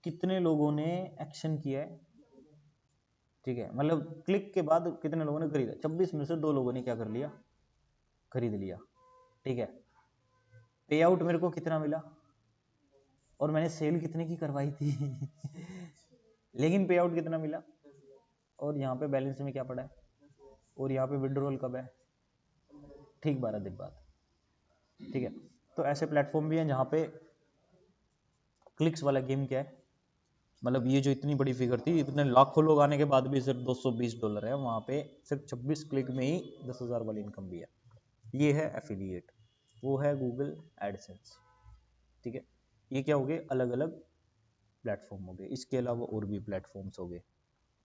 Speaker 2: कितने लोगों ने एक्शन किया है, ठीक है, मतलब क्लिक के बाद कितने लोगों ने खरीदा, 26 में से 2 लोगों ने क्या कर लिया, खरीद लिया, ठीक है। पे आउट मेरे को कितना मिला, और मैंने सेल कितने की करवाई थी लेकिन पे आउट कितना मिला, और यहाँ पे बैलेंस में क्या पड़ा है, और यहाँ पे विड्रॉल कब है, ठीक 12 दिन बाद। ठीक है, तो ऐसे प्लेटफॉर्म भी हैं जहाँ पे क्लिक्स वाला गेम क्या है, मतलब ये जो इतनी बड़ी फिगर थी, इतने लाखों लोग आने के बाद भी सिर्फ $220 है, वहाँ पे सिर्फ 26 क्लिक में ही 10,000 वाली इनकम भी है। ये है एफिलिएट, वो है गूगल एडसेंस। ठीक है, ये क्या हो गए, अलग अलग प्लेटफॉर्म हो गए। इसके अलावा और भी प्लेटफॉर्म्स हो गए।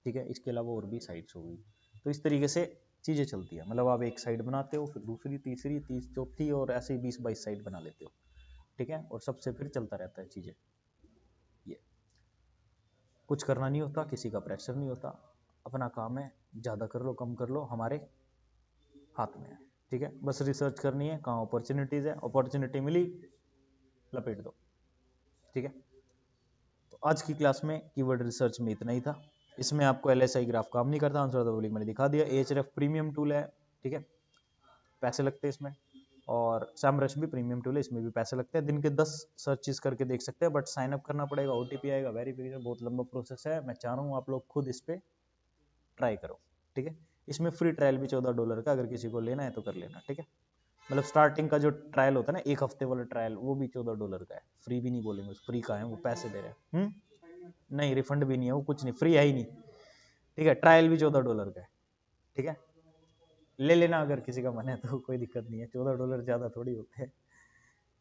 Speaker 2: ठीक है, इसके अलावा और भी साइट्स हो गई। तो इस तरीके से चीज़ें चलती है, मतलब आप एक साइट बनाते हो, फिर दूसरी, तीसरी, चौथी, और ऐसे ही 20-22 साइट बना लेते हो। ठीक है, और सबसे फिर चलता रहता है चीज़ें। ये कुछ करना नहीं होता, किसी का प्रेशर नहीं होता, अपना काम है, ज़्यादा कर लो कम कर लो, हमारे हाथ में है। ठीक है, बस रिसर्च करनी है, कहाँ अपॉर्चुनिटीज़ है, अपॉर्चुनिटी मिली लपेट दो। ठीक है, तो आज की क्लास में कीवर्ड रिसर्च में इतना ही था। इसमें आपको LSI ग्राफ काम नहीं करता, आंसर द मैंने दिखा दिया। Ahref प्रीमियम टूल है, ठीक है, पैसे लगते हैं इसमें, और SEMrush भी प्रीमियम टूल है, इसमें भी पैसे लगते हैं। दिन के 10 सर्चेस करके देख सकते हैं, बट साइन अप करना पड़ेगा, OTP आएगा, वेरिफिकेशन, बहुत लंबा प्रोसेस है। मैं चाह रहा हूँ आप लोग खुद इस पर ट्राई करो। ठीक है, इसमें फ्री ट्रायल भी $14 का, अगर किसी को लेना है तो कर लेना। ठीक है, मतलब स्टार्टिंग का जो ट्रायल होता है ना, 1 हफ्ते वाला ट्रायल, वो भी $14 का है। फ्री भी नहीं बोलेंगे, फ्री का है, वो पैसे दे रहे हैं। नहीं, रिफंड भी नहीं है, वो कुछ नहीं, फ्री है ही नहीं। ठीक है, ट्रायल भी $14 का है। ठीक है, ले लेना अगर किसी का मन है तो, कोई दिक्कत नहीं है। $14 ज़्यादा थोड़ी होते हैं,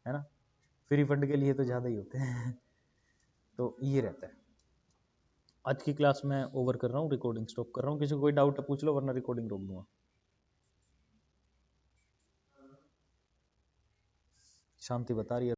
Speaker 2: है ना, फ्री फंड के लिए तो ज़्यादा ही होते हैं तो ये रहता है। आज की क्लास में ओवर कर रहा हूँ, रिकॉर्डिंग स्टॉप कर रहा हूँ। किसी को कोई डाउट है पूछ लो, वरना रिकॉर्डिंग रोक दूंगा। शांति बता रही है, शांति बता रही है।